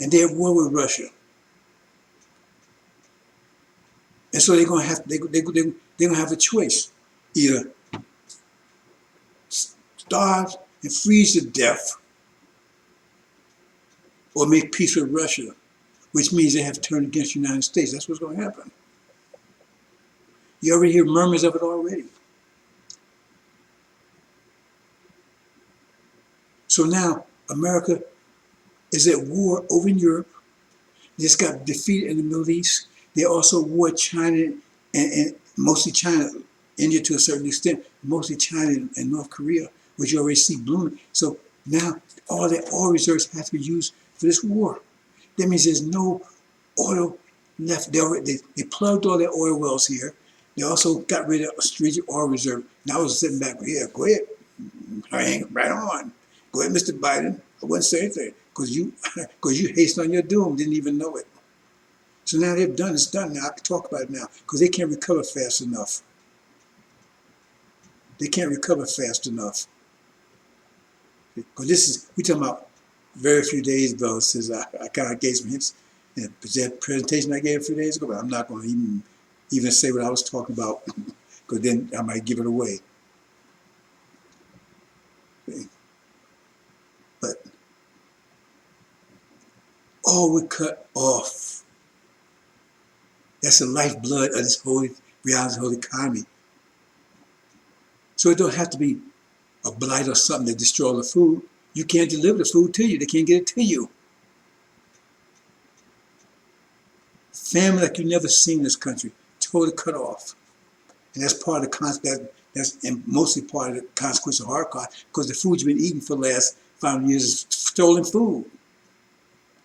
And they're at war with Russia. And so they're going to have, they're going to have a choice. Either starve and freeze to death, or make peace with Russia, which means they have to turn against the United States. That's what's going to happen. You already hear murmurs of it already. So now America is at war over in Europe. They just got defeated in the Middle East. They also war China and mostly China, India to a certain extent, mostly China and North Korea, which you already see blooming. So now all their oil reserves have to be used for this war. That means there's no oil left. They plugged all their oil wells here. They also got rid of a strategic oil reserve. Now I was sitting back, yeah, go ahead. Hang right on. Go ahead, Mr. Biden. I wouldn't say anything because you hastened on your doom, didn't even know it. So now they've done, it's done now. I can talk about it now because they can't recover fast enough. They can't recover fast enough. Because this is, we're talking about very few days ago since I kind of gave some hints in the presentation I gave a few days ago, but I'm not going to even say what I was talking about because then I might give it away. Okay. But all we cut off. That's the lifeblood of this whole reality, whole economy. So it don't have to be a blight or something that destroy the food. You can't deliver the food to you. They can't get it to you. Famine like you've never seen in this country, totally cut off. And that's part of the consequence. That's mostly part of the consequence of Holocaust, because the food you've been eating for the last 5 years is stolen food.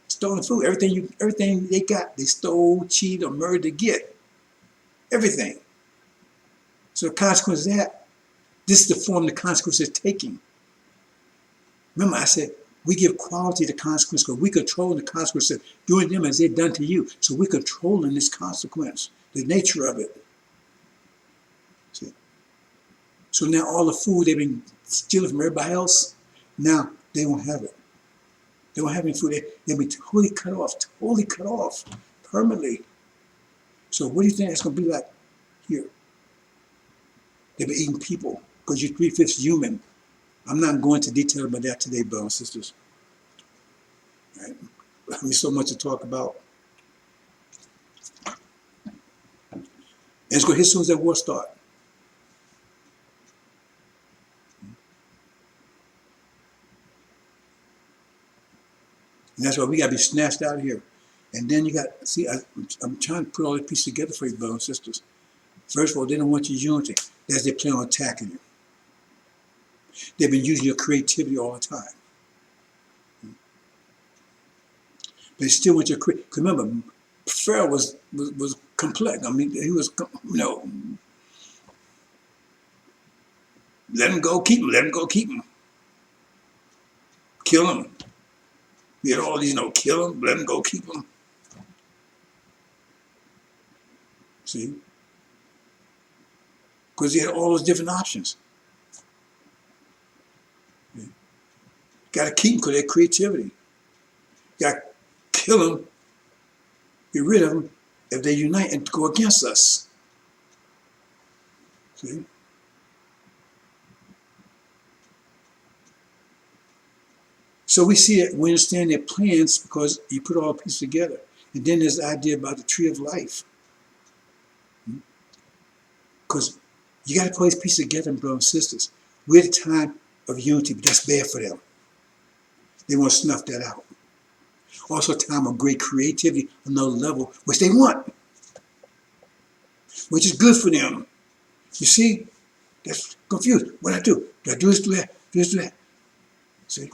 Stolen food. Everything they got, they stole, cheated, or murdered to get. Everything. So the consequence of that, this is the form the consequence is taking. Remember, I said we give quality to consequence because we control the consequence of doing them as they're done to you. So we're controlling this consequence, the nature of it. See? So now all the food they've been stealing from everybody else, now they won't have it. They won't have any food. They'll be totally cut off, permanently. So what do you think that's going to be like here? They'll be eating people because you're 3/5 human. I'm not going into detail about that today, brothers and sisters. Right? There's so much to talk about. And it's going to hit as soon as that war starts. And that's why we got to be snatched out of here. And then you got, see, I'm trying to put all the pieces together for you, brothers and sisters. First of all, they don't want your unity. That's they plan on attacking you. They've been using your creativity all the time. But they still want your creativity. Because remember, Pharaoh was complex. I mean, he was, let him go, keep him. Let him go, keep him. Kill him. We had all these, kill him, let him go, keep him. See? Because they had all those different options. Got to keep them because of their creativity. Got to kill them, get rid of them, if they unite and go against us. See? So we see it, we understand their plans because you put all the pieces together. And then there's the idea about the tree of life. Because you got to put these pieces together, brothers and sisters. We're at a time of unity, but that's bad for them. They want to snuff that out. Also a time of great creativity, another level, which they want, which is good for them. You see, that's confused. What do I do? Do I do this, do that, do this, do that? See?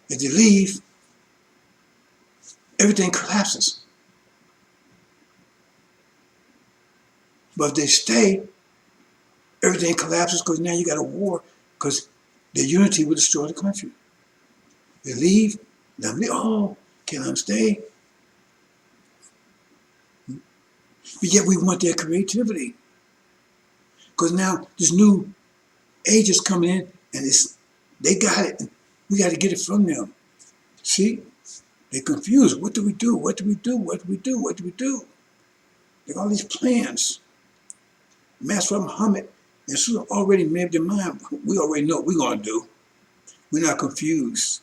If they leave, everything collapses. But if they stay, everything collapses because now you got a war because their unity will destroy the country. They leave, let them leave. Oh, can I stay? But yet we want their creativity. Because now this new age is coming in and they got it. We got to get it from them. See? They're confused. What do we do? What do we do? What do we do? What do we do? They got all these plans. Master Muhammad and Sunnah already made their mind. We already know what we're going to do. We're not confused.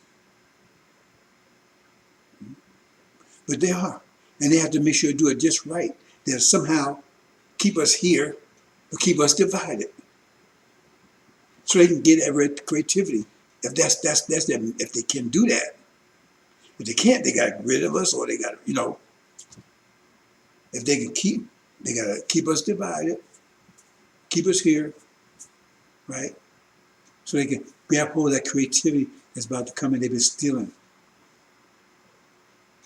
But they are. And they have to make sure to do it just right. They'll somehow keep us here, but keep us divided. So they can get that creativity. If that's them, if they can do that. If they can't, they got to get rid of us, or they got to, if they can they got to keep us divided, keep us here, right? So they can grab hold of that creativity that's about to come in. They've been stealing.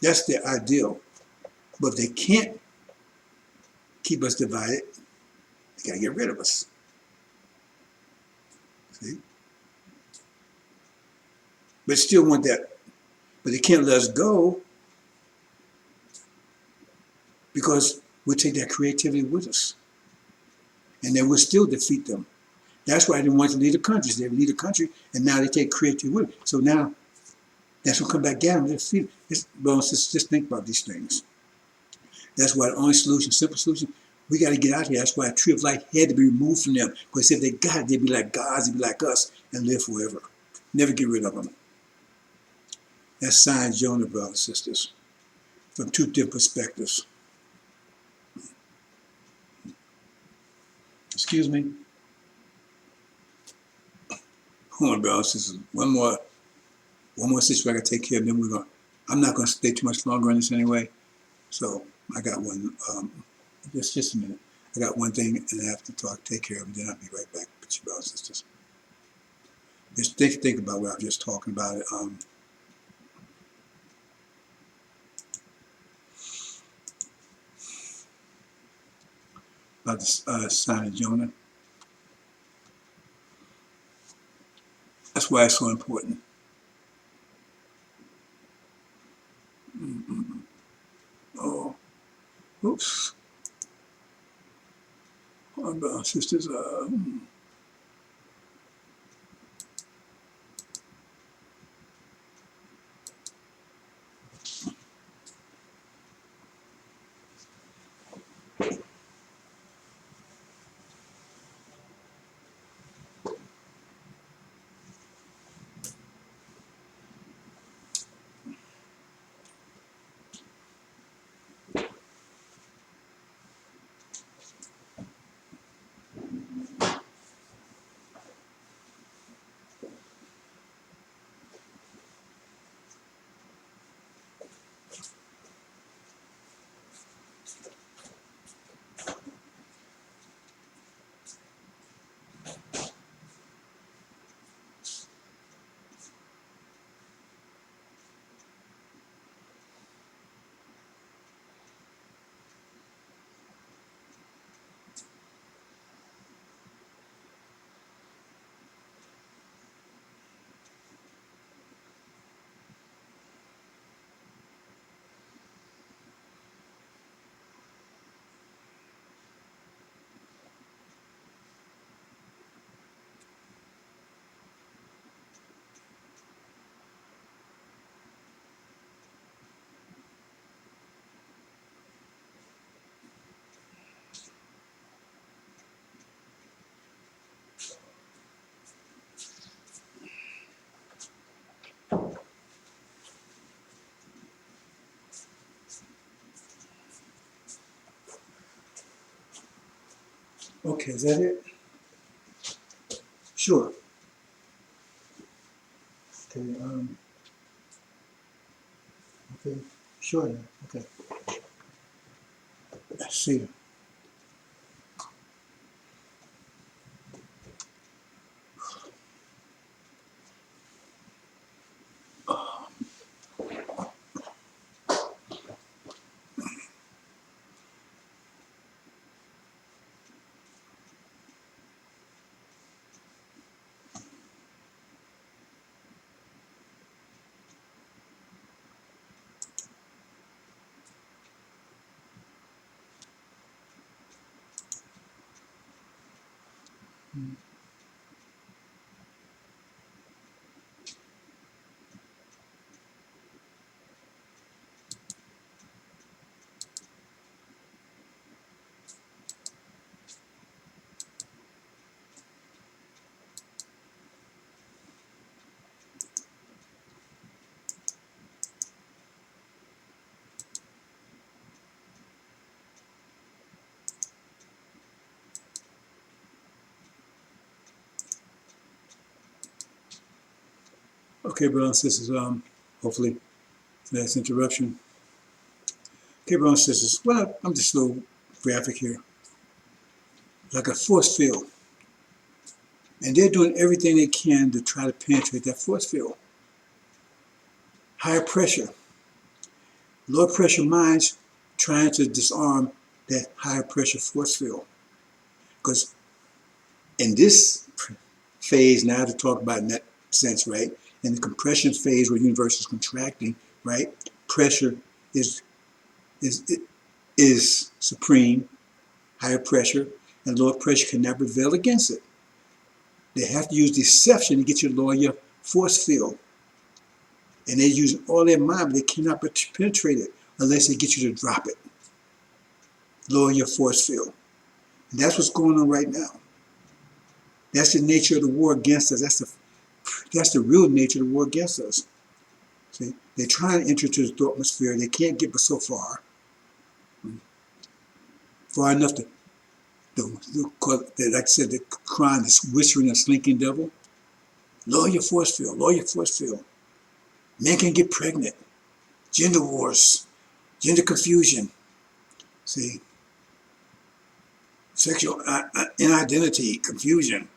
That's their ideal. But if they can't keep us divided, they got to get rid of us. See? But still want that. But they can't let us go because we'll take that creativity with us. And then we'll still defeat them. That's why they want to lead the countries. They lead the country, and now they take creativity with them. So now, that's going to come back down and defeat them. Well, just think about these things. That's why the only solution, simple solution, we got to get out here. That's why a tree of life had to be removed from them. Because if they got it, they'd be like gods, they'd be like us, and live forever. Never get rid of them. That's sign Jonah, brothers and sisters, from two different perspectives. Excuse me. Hold on, brothers and sisters. One more situation I got to take care of. Then I'm not going to stay too much longer on this anyway. So I got one. Just a minute. I got one thing, and I have to take care of it. Then I'll be right back with you, brothers and sisters. Just think about what I was just talking about. About the sign of Jonah. That's why it's so important. Oh, oops. Hold on, sisters. Okay, is that it? Sure. Okay, okay, sure then. Okay. Let's see. Okay, brothers and sisters, hopefully that's interruption. Okay, brothers and sisters, well, I'm just a little graphic here. Like a force field. And they're doing everything they can to try to penetrate that force field. Higher pressure. Low pressure mines trying to disarm that higher pressure force field. Because in this phase, now to talk about in that sense, right? In the compression phase where the universe is contracting, right? Pressure is is is supreme, higher pressure, and lower pressure can never prevail against it. They have to use deception to get you to lower your force field. And they're using all their mind, but they cannot penetrate it unless they get you to drop it. Lower your force field. And that's what's going on right now. That's the nature of the war against us. That's the real nature of the war against us. See, they're trying to enter into the atmosphere. They can't get but so far. Far enough to, like I said, the crying, this whispering, a slinking devil. Lower your force field. Lower your force field. Men can get pregnant. Gender wars. Gender confusion. See, sexual inidentity, confusion.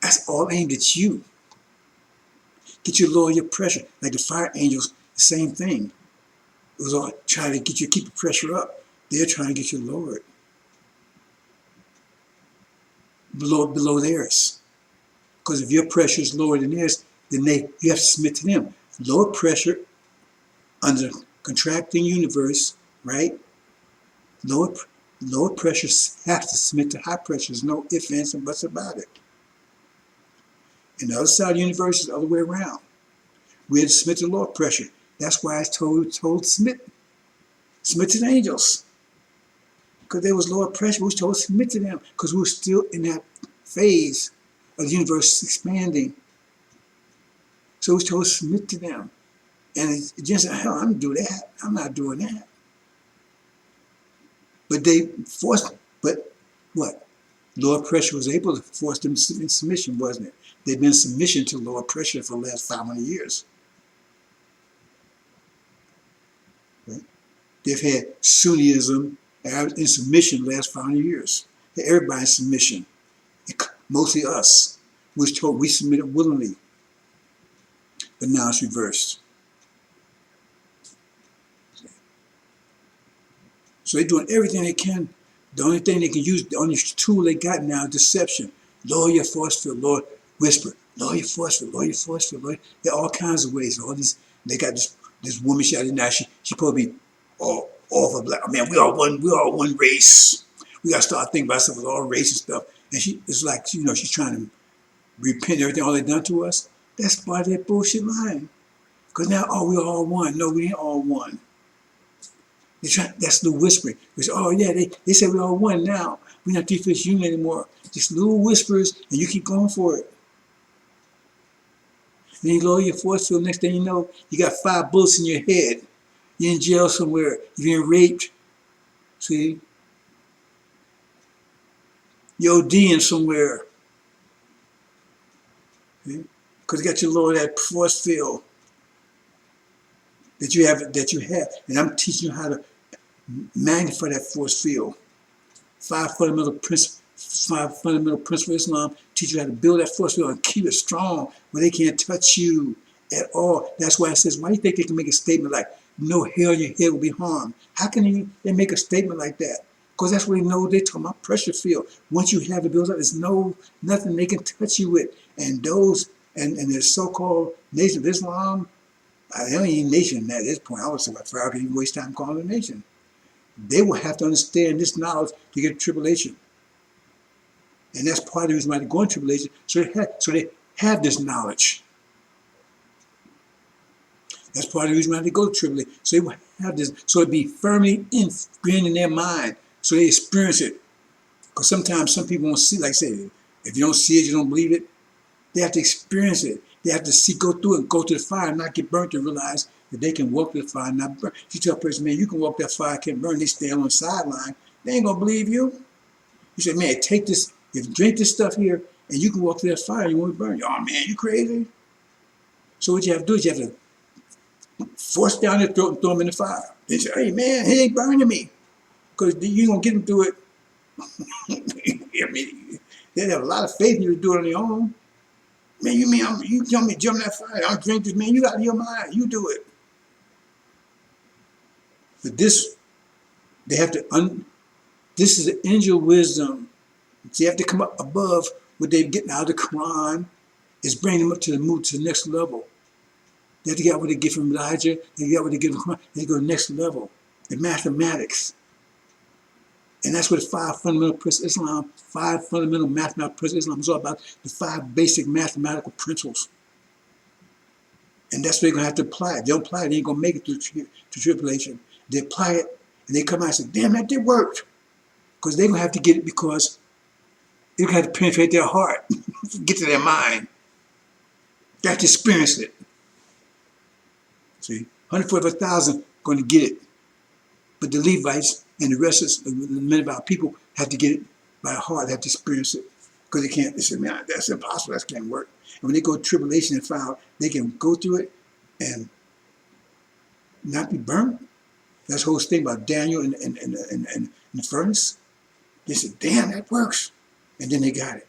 That's all aimed at you. Get you to lower your pressure. Like the fire angels, the same thing. It was all trying to get you to keep the pressure up. They're trying to get you to lower it. Below theirs. Because if your pressure is lower than theirs, then you have to submit to them. Lower pressure under contracting universe, right? Lower pressures have to submit to high pressures. No ifs, ands, and buts about it. And the other side of the universe is the other way around. We had to submit to lower pressure. That's why I told submit to the angels. Because there was lower pressure, we was told to submit to them. Because we were still in that phase of the universe expanding. So we was told to submit to them. And it just said, hell, I'm doing that. I'm not doing that. But they forced, but what? Lower pressure was able to force them in submission, wasn't it? They've been in submission to lower pressure for the last 500 years. Right? They've had Sunnism in submission the last 500 years. Everybody in submission, mostly us. We was told we submitted willingly. But now it's reversed. So they're doing everything they can. The only thing they can use, the only tool they got now is deception. Lower your force field, lower, whisper, lower your force field, lower your force field. There are all kinds of ways. All these, they got this woman shouting now. She probably be all for black. Man, we all one race. We gotta start thinking about stuff with all race and stuff. And it's like, she's trying to repent everything all they done to us. That's part of that bullshit line. Because now, we all one. No, we ain't all one. That's the whispering. Say, oh yeah, they said we're all one now. We're not three-fifths union anymore. Just little whispers, and you keep going for it. Then you lower your force field. Next thing you know, you got 5 bullets in your head. You're in jail somewhere. You're being raped. See? You're ODing somewhere. Because you got your lower that force field that you have. And I'm teaching you how to magnify that force field. Five fundamental principles of Islam teach you how to build that force field and keep it strong where they can't touch you at all. That's why it says, why do you think they can make a statement like, no hair on your head will be harmed? How can they make a statement like that? Because that's what they know. They're talking about pressure field. Once you have it built up, there's nothing they can touch you with. And those, and the so-called Nation of Islam, I don't even nation at this point. I was about I could even waste time calling it a nation. They will have to understand this knowledge to get tribulation. And that's part of the reason why they go in tribulation. So they have this knowledge. That's part of the reason why they go to tribulation. So they will have this, so it be firmly ingrained in their mind. So they experience it. Because sometimes some people won't see, like I said, if you don't see it, you don't believe it. They have to experience it. They have to go through it and go to the fire and not get burnt and realize that they can walk through the fire and not burn. If you tell a person, man, you can walk that fire, can't burn, they stay on the sideline, they ain't gonna believe you. You say, man, take this, if you drink this stuff here, and you can walk through that fire, you won't burn. Oh man, you crazy? So what you have to do is you have to force down their throat and throw them in the fire. They say, hey man, he ain't burning me. Because you gonna get them through it. I mean, they have a lot of faith in you to do it on your own. Man, you mean you tell me jump in that fire? I'll drink this, man. You out of your mind. You do it. But this, they have to. This is the angel wisdom. So you have to come up above what they're getting out of the Quran. Is bringing them up to the next level. They have to get what they get from Elijah. They get what they get from the Quran. They go to the next level. The mathematics. And that's what the five fundamental principles of Islam, five fundamental mathematical principles of Islam is all about, the five basic mathematical principles. And that's what they're going to have to apply. If they don't apply it, they ain't going to make it to tribulation. They apply it, and they come out and say, damn, that did work. Because they're going to have to get it because they're going to have to penetrate their heart, get to their mind. They have to experience it. See, 145,000 going to get it. But the Levites and the rest of the men of our people have to get it by heart, they have to experience it. Because they can't, they say, man, that's impossible, that can't work. And when they go to tribulation and find out, they can go through it and not be burnt. That's the whole thing about Daniel and the furnace. They said, damn, that works. And then they got it.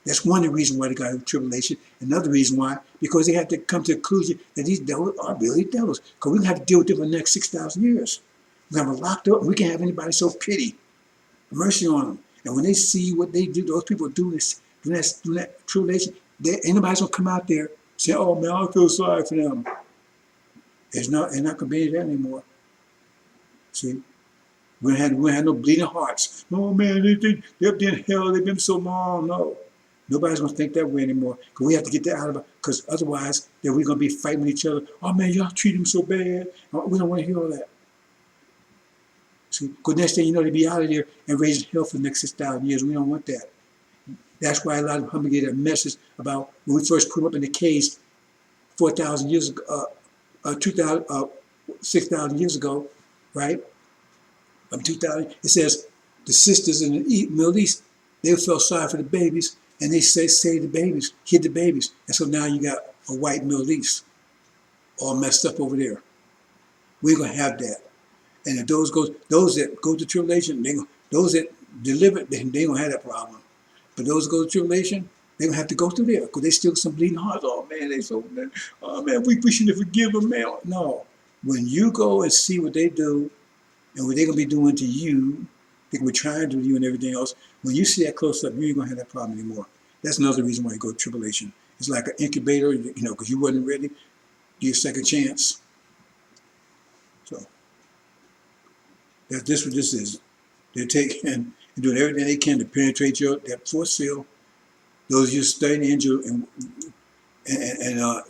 That's one of the reasons why they got into tribulation. Another reason why, because they had to come to the conclusion that these devils are really devils. Because we're going to have to deal with them for the next 6,000 years. We're going to have them locked up, and we can't have anybody so pity. Mercy on them. And when they see what they do, those people do this, doing that tribulation, ain't nobody's going to come out there saying, oh man, I feel sorry for them. They're not going to be there anymore. See? We had no bleeding hearts. Oh man, they're up there in hell, they've been so long. No. Nobody's going to think that way anymore. Because we have to get that out of it. Because otherwise, then we're going to be fighting with each other. Oh man, y'all treat them so bad. We don't want to hear all that. See, because next thing you know, they be out of there and raising hell for the next 6,000 years. We don't want that. That's why a lot of them get a message about when we first put them up in the caves 4,000 years ago, 6,000 years ago, right? 2,000. It says the sisters in the Middle East, they felt sorry for the babies. And they say the babies, hid the babies. And so now you got a white Middle East all messed up over there. We're going to have that. And if those that go to tribulation, those that deliver, they're going to have that problem. But those that go to tribulation, they're going to have to go through there because they still some bleeding hearts. Oh man, we shouldn't forgive them, man. No. When you go and see what they do and what they're going to be doing to you, they can be trying to do to you and everything else. When you see that close up, you ain't going to have that problem anymore. That's another reason why you go to tribulation. It's like an incubator, because you wasn't ready. Give you a second chance. So, that's what this is. They're taking and doing everything they can to penetrate that force field. Those of you studying the angel and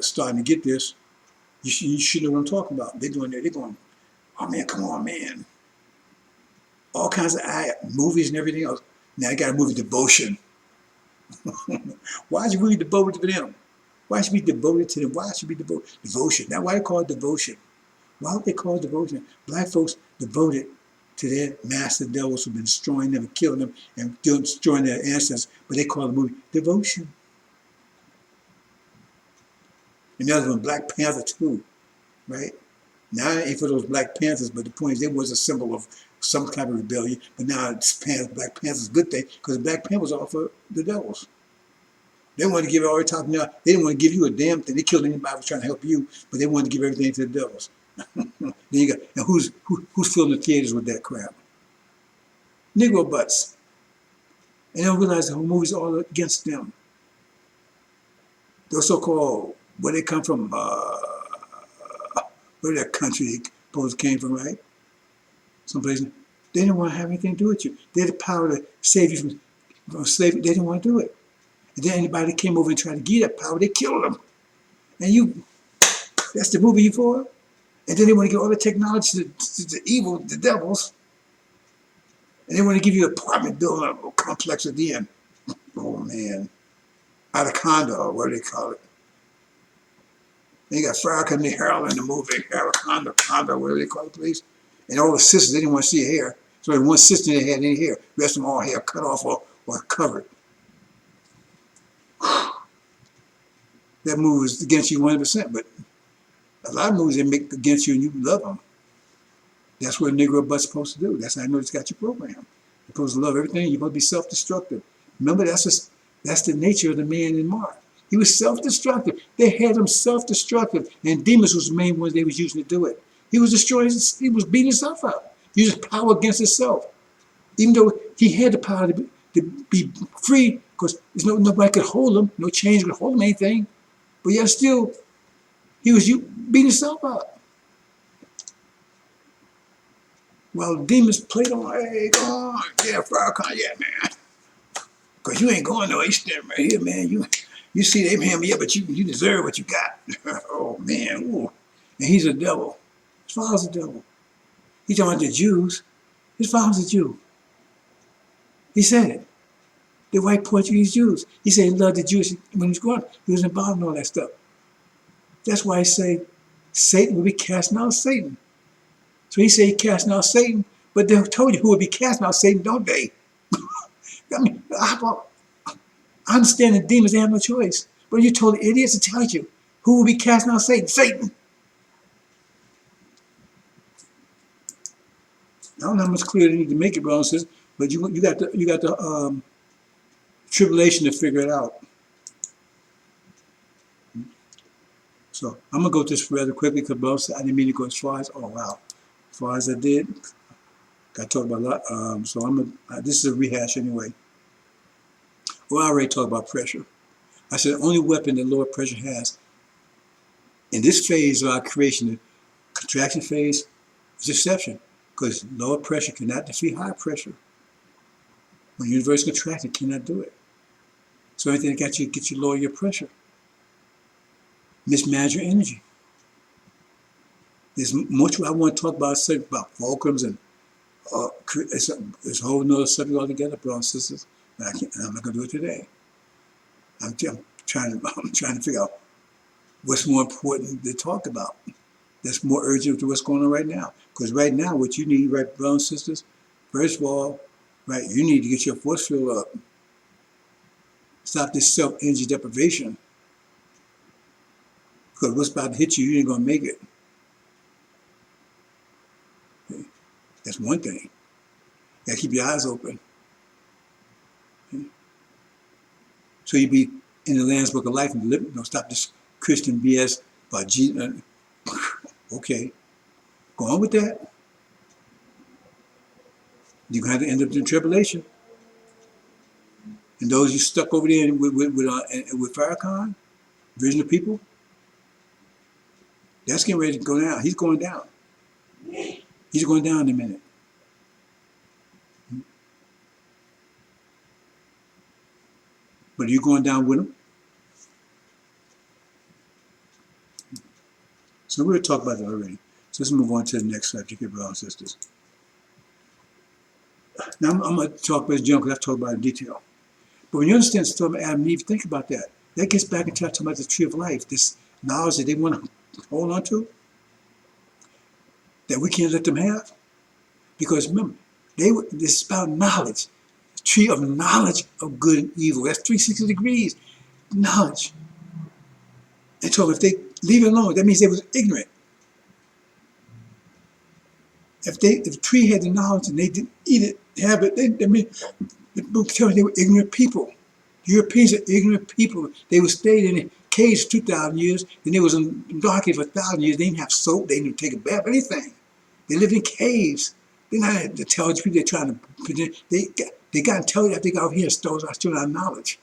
starting to get this, you should know what I'm talking about. They're doing there. They're going, oh man, come on, man. All kinds of movies and everything else. Now I got a movie devotion. Why should we be devoted to them? Why should we be devoted to them? Why should we be devoted? Devotion. Now why they call it devotion? Why would they call it devotion? Black folks devoted to their master devils who've been destroying them and killing them and destroying their ancestors. But they call the movie devotion. And the other one, Black Panther 2, right? Now it ain't for those Black Panthers, but the point is it was a symbol of some type of rebellion. But now it's Black Panther's a good thing because Black Panther was all for the devils. They wanted to give it all the time. Now they didn't want to give you a damn thing. They killed anybody who was trying to help you, but they wanted to give everything to the devils. Then you got, and who's filling the theaters with that crap? Negro butts. And they don't realize the whole movie's all against them. Those so-called, where they come from, where that country they supposed came from, right? Someplace. They didn't want to have anything to do with you. They had the power to save you from slavery. They didn't want to do it. And then anybody that came over and tried to get that power, they killed them. And you, that's the movie you for? And then they want to give all the technology to the evil, the devils. And they want to give you an apartment building, a complex at the end. Oh, man. Anaconda, or what do they call it? They got Farrakhan Harold in the movie, Anaconda, whatever they call the place. And all the sisters, they didn't want to see hair. So there was one sister that had any hair. The rest of them all hair cut off or covered. That movie was against you 100%, but a lot of movies they make against you and you love them. That's what a Negro butt's supposed to do. That's how I know it's got your program. You're supposed to love everything. You're supposed to be self-destructive. Remember, that's the nature of the man in Mark. He was self-destructive. They had him self-destructive, and demons was the main ones they was using to do it. He was destroying. He was beating himself up. Using power against himself, even though he had the power to be free, because nobody could hold him. No chains could hold him anything. But yet still, he was beating himself up. Well, the demons played on, hey, go on. Yeah, Farrakhan, yeah, man. Because you ain't going nowhere. You standing right here, man. You see Abraham, yeah, but you deserve what you got. Oh, man. Ooh. And he's a devil. His father's a devil. He's talking about the Jews. His father's a Jew. He said it. The white Portuguese Jews. He said he loved the Jews when he was growing up. He was involved in all that stuff. That's why he said Satan will be casting out Satan. So he said he casting out Satan, but they told you who would be casting out Satan, don't they? I mean, I understand the demons, they have no choice. But you told the idiots to tell you who will be casting out Satan? Satan. I don't know how much clearer you need to make it, brothers and sisters, but you got the tribulation to figure it out. So I'm gonna go through this rather quickly because I didn't mean to go as far as as far as I did. Got to talk about a lot. So this is a rehash anyway. Well, I already talked about pressure. I said the only weapon that Lord pressure has in this phase of our creation, the contraction phase, is deception. Because lower pressure cannot defeat high pressure. When the universe is contracted, it cannot do it. So anything that gets you lower your pressure. Mismanage your energy. There's much I want to talk about fulcrums and it's a whole nother subject altogether, brothers and sisters. But I'm not going to do it today. I'm trying to figure out what's more important to talk about. That's more urgent to what's going on right now. Because right now, what you need, right, brothers and sisters, first of all, right, you need to get your force field up. Stop this self-energy deprivation. Because what's about to hit you, you ain't going to make it. Okay? That's one thing. You got to keep your eyes open. Okay? So you be in the Lamb's Book of Life and live. Don't stop this Christian BS about Jesus. Okay. Go on with that. You're going to have to end up in tribulation. And those you stuck over there with Farrakhan, Vision of People, that's getting ready to go down. He's going down. He's going down in a minute. But are you going down with him? So we're going to talk about that already. So let's move on to the next subject here, brothers and sisters. Now I'm going to talk about this because I've talked about it in detail. But when you understand the story of Adam and Eve, think about that. That gets back into talking about the tree of life, this knowledge that they want to hold on to, that we can't let them have. Because remember, this is about knowledge. The tree of knowledge of good and evil. That's 360 degrees. Knowledge. And so if they leave it alone, that means they was ignorant. If the tree had the knowledge and they didn't eat it, have it, the book tells me they were ignorant people. Europeans are ignorant people. They were stayed in caves for 2,000 years, and they was in darkness for 1,000 years. They didn't have soap. They didn't take a bath, anything. They lived in caves. They're not the intelligent people. They're trying to. They got intelligent after they got over here and stole our knowledge.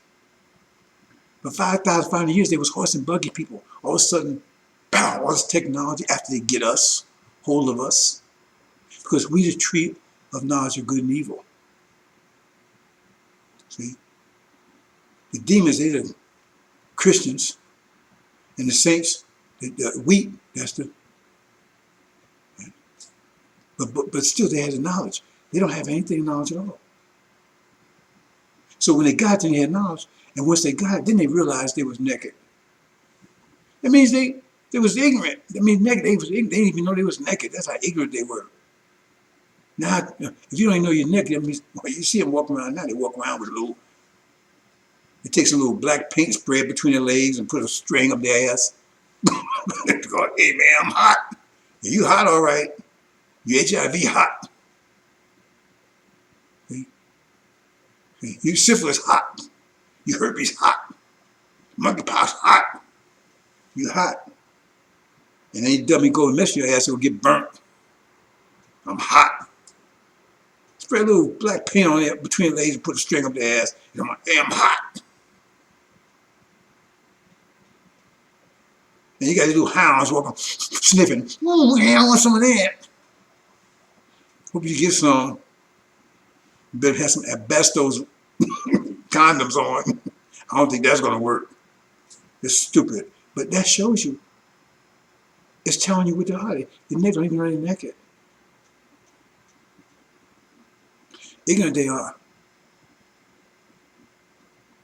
For 5,500 years, they was horse and buggy people. All of a sudden, bam, all this technology after they get us, hold of us, because we the tree of knowledge of good and evil. See, the demons, they're the Christians, and the saints, the wheat, that's the. But still, they had the knowledge. They don't have anything knowledge at all. So when they got there, they had knowledge, and once they got it, then they realized they was naked. That means they was ignorant. That means naked. They didn't even know they was naked. That's how ignorant they were. Now, if you don't even know you're naked, that means well, you see them walking around now. They walk around with a little. They take some little black paint spread between their legs and put a string up their ass. They go, hey man, I'm hot. You hot, all right. You HIV hot. See? You syphilis hot. You herpes hot. Monkeypox hot. You hot. And any dummy go and mess your ass, it'll get burnt. I'm hot. Spray a little black paint on it between the legs and put a string up their ass. And I'm like, hey, I'm hot. And you got these little hounds walking, sniffing. Ooh, man, I want some of that. Hope you get some. You better have some asbestos condoms on. I don't think that's going to work. It's stupid. But that shows you. It's telling you what they're hiding. The niggas don't even know they're naked. Ignorant they are.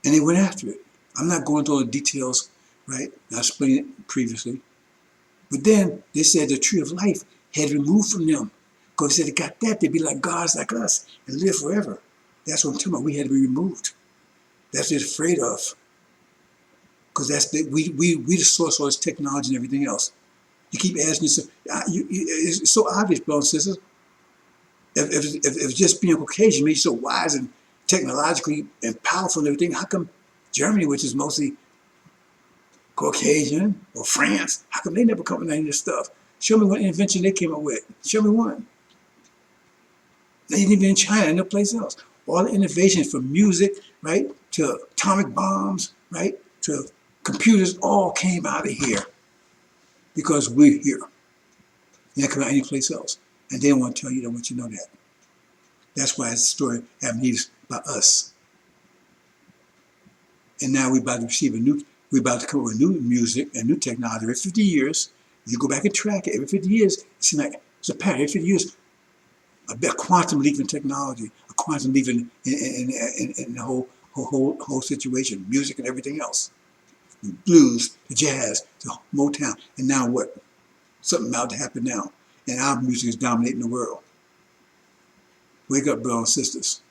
And they went after it. I'm not going through all the details, right? I explained it previously. But then they said the tree of life had removed from them. Because they said they got that, they'd be like gods like us and live forever. That's what I'm talking about. We had to be removed. That's what they're afraid of. Because we the source of all this technology and everything else. You keep asking yourself, it's so obvious, brothers and sisters. If just being Caucasian made you so wise and technologically and powerful and everything, how come Germany, which is mostly Caucasian, or France, how come they never come with any of this stuff? Show me what invention they came up with. Show me one. They didn't even in China, no place else. All the innovations from music, right, to atomic bombs, right, to computers, all came out of here because we're here. They don't come out any place else. And they don't want to tell you, they don't want you to know that. That's why it's a story Adam and Eve about us. And now we're about to receive we're about to come up with new music and new technology. Every 50 years, you go back and track it. Every 50 years, it seems like it's a pattern. Every 50 years, a quantum leap in technology, a quantum leap in the whole situation, music and everything else. The blues, the jazz, the Motown. And now what? Something about to happen now. And our music is dominating the world. Wake up, brothers and sisters.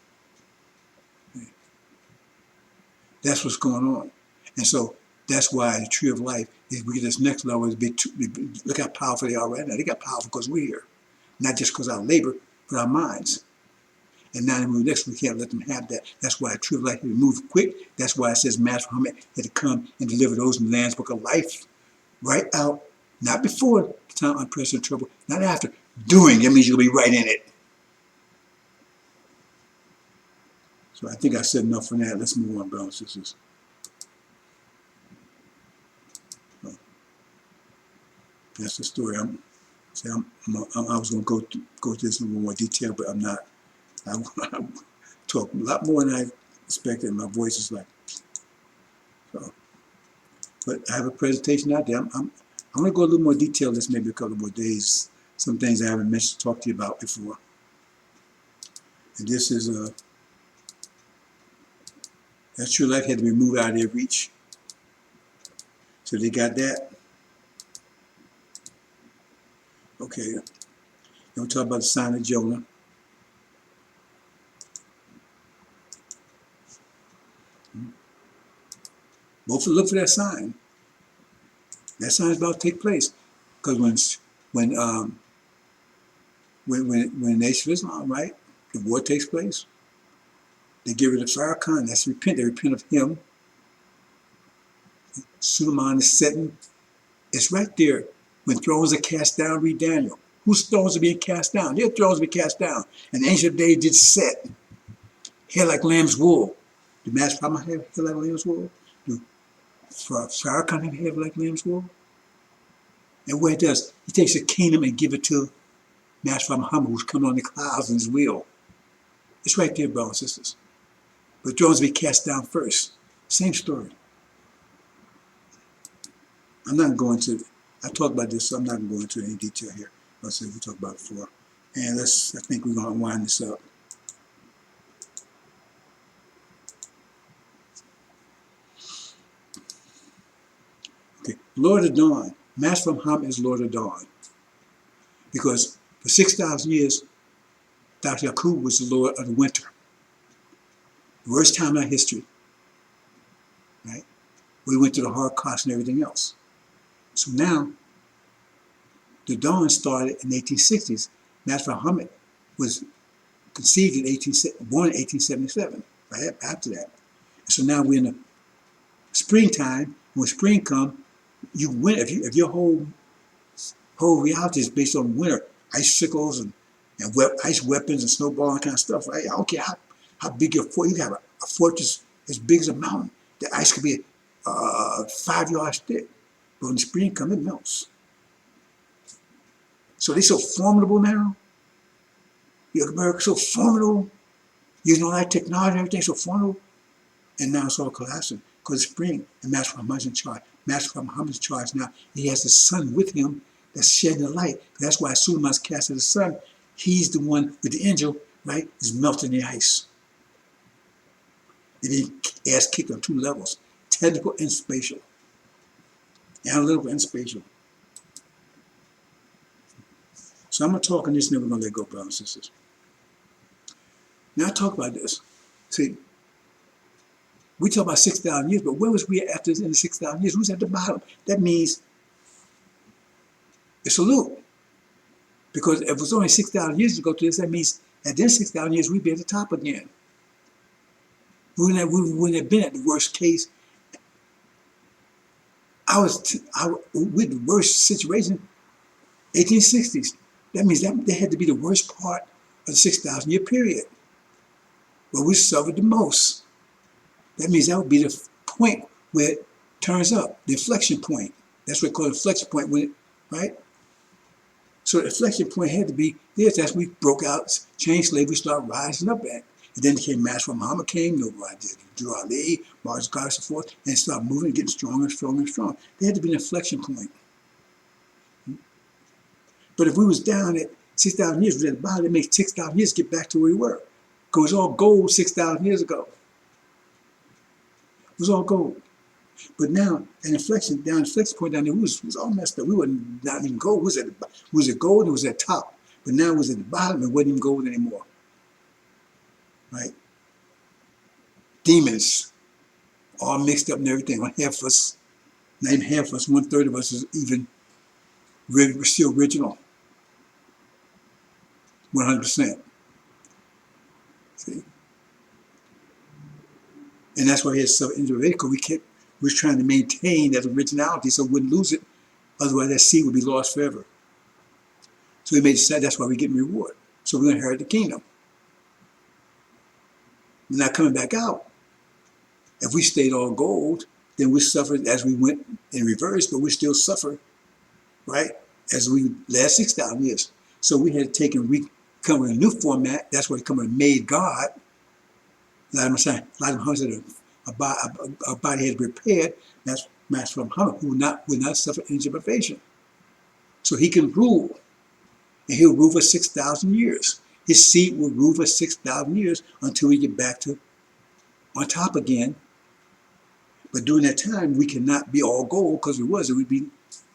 That's what's going on. And so that's why the tree of life, is we get this next level, look how powerful they are right now. They got powerful because we're here. Not just because of our labor, but our minds. And now next we can't let them have that. That's why the tree of life had to move quick. That's why it says Master Muhammad had to come and deliver those in the Lamb's Book of Life. Right out, not before the time of unprecedented trouble, not after. Doing, that means you'll be right in it. So I think I said enough for that. Let's move on, brothers and sisters. That's the story. I was going to go to this in a little more detail, but I'm not. I talk a lot more than I expected. My voice is like so. But I have a presentation out there. I'm going to go a little more detail. This maybe a couple more days. Some things I haven't mentioned to talk to you about before. And this is that true life had to be moved out of their reach. So they got that. Okay. We'll talk about the sign of Jonah. Both look for that sign. That sign is about to take place. Because when the Nation of Islam, right, the war takes place, they get rid of Farrakhan. That's repent. They repent of him. Suleiman is setting. It's right there. When thrones are cast down, read Daniel. Whose thrones are being cast down? Their thrones are being cast down. And the Ancient of Days did set. Hair like lamb's wool. The Master Prophet have hair like lamb's wool? Do Farrakhan have hair like lamb's wool? And what it does, he takes the kingdom and give it to Master Muhammad, who's coming on the clouds in his wheel. It's right there, brothers and sisters. But thrones be cast down first. Same story. I'm not going to, I talked about this, so I'm not going to go into any detail here. But we talked about it before. And I think we're going to wind this up. Okay, Lord of Dawn. Master Muhammad is Lord of Dawn. Because for 6,000 years, Dr. Yaqub was the Lord of the winter. The worst time in our history. Right? We went through the Holocaust and everything else. So now, the dawn started in the 1860s. Master Muhammad was conceived born in 1877, right after that. So now we're in the springtime. When spring comes, you win. If your whole reality is based on winter, icicles and ice weapons and snowball and kind of stuff, right? I don't care how big your fort. You can have a fortress as big as a mountain. The ice could be 5 yards thick. But when spring comes, it melts. So they're so formidable now. America's so formidable. Using all that technology and everything, so formidable. And now it's all collapsing because it's spring. And Master Muhammad's in charge. Master Muhammad's in charge now. He has the sun with him that's shedding the light. That's why Suleiman's cast of the sun. He's the one with the angel, right, is melting the ice. And he ass kicked on 2 levels. Technical and spatial. Analytical and spatial. So I'm going to talk on this and then we're going to let go, brothers and sisters. Now I talk about this. See, we talk about 6,000 years, but where was we after in the 6,000 years? We was at the bottom. That means it's a loop. Because if it was only 6,000 years ago to this, that means at the end of 6,000 years, we'd be at the top again. We wouldn't have been at the worst case. With the worst situation, 1860s. That means that had to be the worst part of the 6,000 year period. Where we suffered the most. That means that would be the point where it turns up, the inflection point. That's what we call the inflection point, when it, right? So the inflection point had to be this. That's when we broke out, changed slavery, started rising up at. And then came Master Muhammad came, Drew Ali, Marcus Garvey, so forth, and started moving, getting stronger and stronger and stronger. There had to be an inflection point. But if we was down at 6,000 years, we was at the bottom, it makes 6,000 years to get back to where we were. Because it was all gold 6,000 years ago. It was all gold. But now, an inflection point down there, we was all messed up. We wasn't not even gold. We was at gold, it was at top. But now it was at the bottom, it wasn't even gold anymore. Right? Demons, all mixed up and everything. On half of us, not even half of us, 1/3 of us is even still original. 100%. See? And that's why he had self-injury, because we was trying to maintain that originality so we wouldn't lose it. Otherwise that seed would be lost forever. So he made it sad, that's why we're getting reward. So we're going to inherit the kingdom. We're not coming back out. If we stayed all gold, then we suffered as we went in reverse, but we still suffer, right? As we last 6,000 years. So we had taken, come with a new format. That's why we come with made God. Like Muhammad said, a body had prepared. That's Master Muhammad, who would not suffer any deprivation. So he can rule, and he'll rule for 6,000 years. His seat will rule for 6,000 years until we get back to on top again. But during that time, we cannot be all gold because we'd be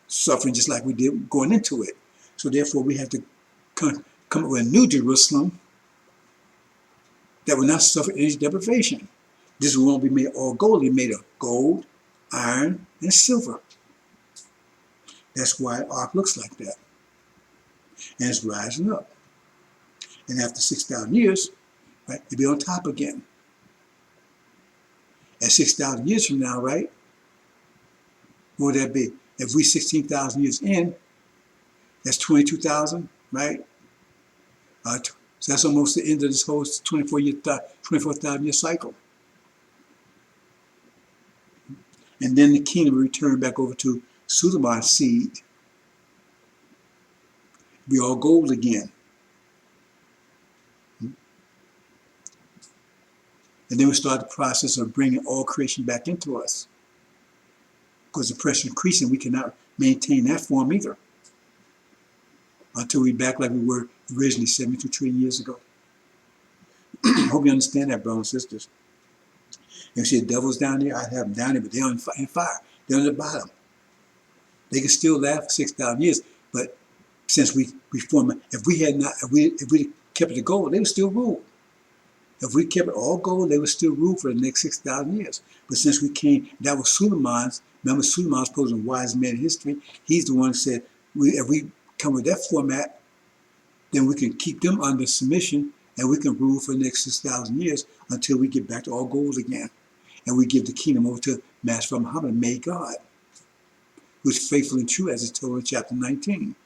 suffering just like we did going into it. So therefore, we have to come up with a new Jerusalem that will not suffer any deprivation. This won't be made all gold. It made of gold, iron, and silver. That's why the ark looks like that. And it's rising up. And after 6,000 years, right, it'll be on top again. At 6,000 years from now, right, what would that be? If we 16,000 years in, that's 22,000, right? So that's almost the end of this whole 24,000 year cycle. And then the kingdom will return back over to Suleiman's seed. Be all gold again. And then we start the process of bringing all creation back into us. Because the pressure increasing, we cannot maintain that form either. Until we're back like we were originally 72 trillion years ago. Hope you understand that, brothers and sisters. If you see the devils down there, I'd have them down there, but they're on fire. They're on the bottom. They can still laugh for 6,000 years, but since we formed, if we kept it gold, they would still rule. If we kept it all gold, they would still rule for the next 6,000 years. But since we came, that was Suleiman's. Remember, Suleiman was supposed to be a wise man in history. He's the one who said, if we come with that format, then we can keep them under submission and we can rule for the next 6,000 years until we get back to all gold again. And we give the kingdom over to Master Muhammad, may God, who's faithful and true as it's told in chapter 19.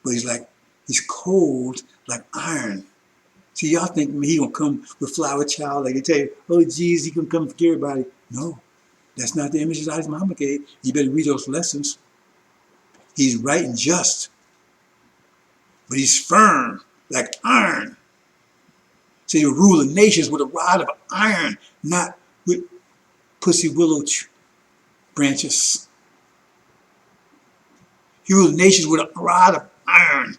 But he's cold like iron. See, y'all think he gonna come with flower child, like they tell you, oh geez, he can come for everybody. No, that's not the image that Muhammad gave. You better read those lessons. He's right and just, but he's firm like iron. So you rule the nations with a rod of iron, not with pussy willow branches. He ruled the nations with a rod of iron.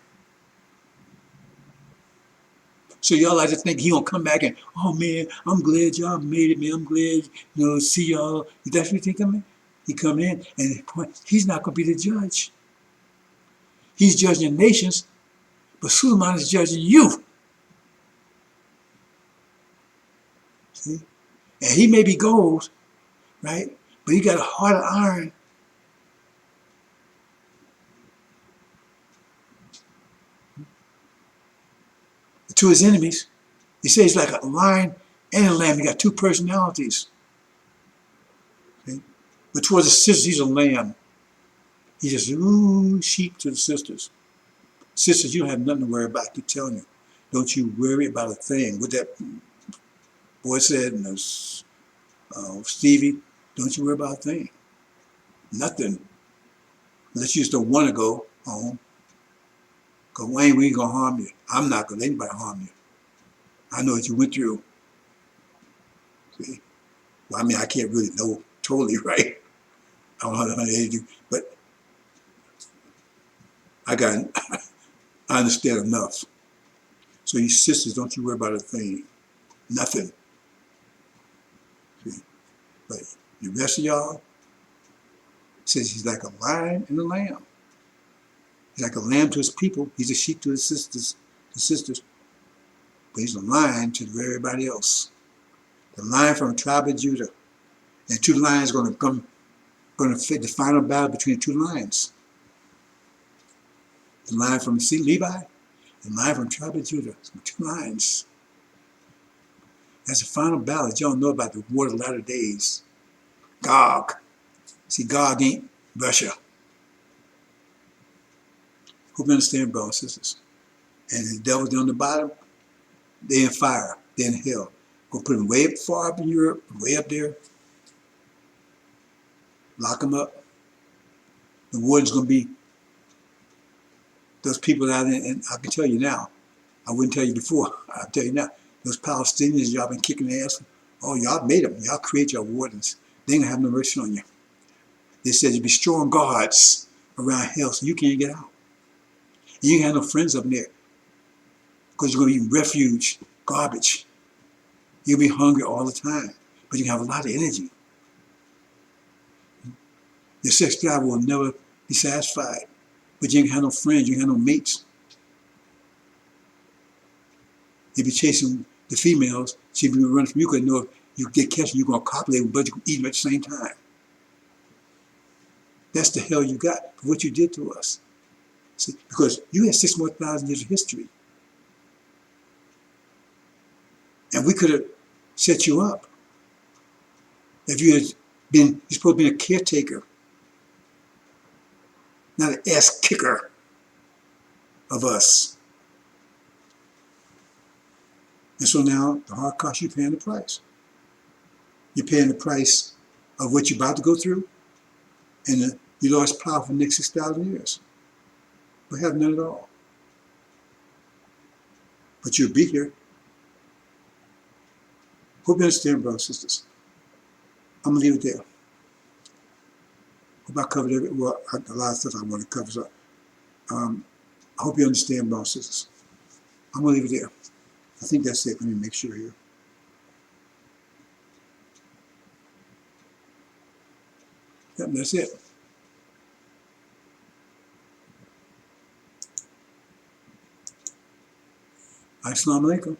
So y'all like to think he gonna come back and, oh man, I'm glad y'all made it, man. I'm glad, see y'all. That's what you think of me? He come in and he's not gonna be the judge. He's judging nations, but Suleiman is judging you. See? And he may be gold, right? But he got a heart of iron. To his enemies, he says he's like a lion and a lamb. He got two personalities. See? But towards the sisters, he's a lamb. He just, sheep to the sisters. Sisters, you don't have nothing to worry about. I keep telling you. Don't you worry about a thing. What that boy said, and Stevie, don't you worry about a thing. Nothing. Unless you just don't want to go home. Because Wayne, we ain't going to harm you. I'm not going to let anybody harm you. I know what you went through. See? Well, I mean, I can't really know totally, right? I don't know how to do, but I understand enough. So you sisters, don't you worry about a thing. Nothing. See? But the rest of y'all, says he's like a lion and a lamb. He's like a lamb to his people. He's a sheep to his sisters. But he's a lion to everybody else. The lion from the tribe of Judah. And two lions going to fit the final battle between the two lions. The lion from Levi, and the lion from the tribe of Judah. So two lions. That's the final battle that y'all know about, the war of the latter days. Gog. See, Gog ain't Russia. Hope you understand, brothers and sisters. And the devils down the bottom, they're in fire. They're in hell. Go put them way up far up in Europe, way up there. Lock them up. The warden's going to be those people out there, and I can tell you now. I wouldn't tell you before. I'll tell you now. Those Palestinians, y'all been kicking their ass. Oh, y'all made them. Y'all create your wardens. They ain't going to have no mercy on you. They said you'd be strong guards around hell so you can't get out. You ain't have no friends up there because you're going to be refuge, garbage. You'll be hungry all the time, but you have a lot of energy. Your sex drive will never be satisfied, but you ain't have no friends, you ain't have no mates. You'll be chasing the females, she'll be running from you because you know You get catch and you're going to copulate them, but you can eat them at the same time. That's the hell you got for what you did to us. See, because you had 6 more thousand years of history. And we could have set you up. If you had been, you're supposed to be a caretaker, not an ass kicker of us. And so now the hard cost, you're paying the price. You're paying the price of what you're about to go through, and you lost power for the next 6,000 years. We have none at all. But you'll be here. Hope you understand, brothers and sisters. I'm going to leave it there. Hope I covered a lot of stuff I want to cover. So, I hope you understand, brothers and sisters. I'm going to leave it there. I think that's it. Let me make sure here. Yep, that's it. Assalamu alaikum.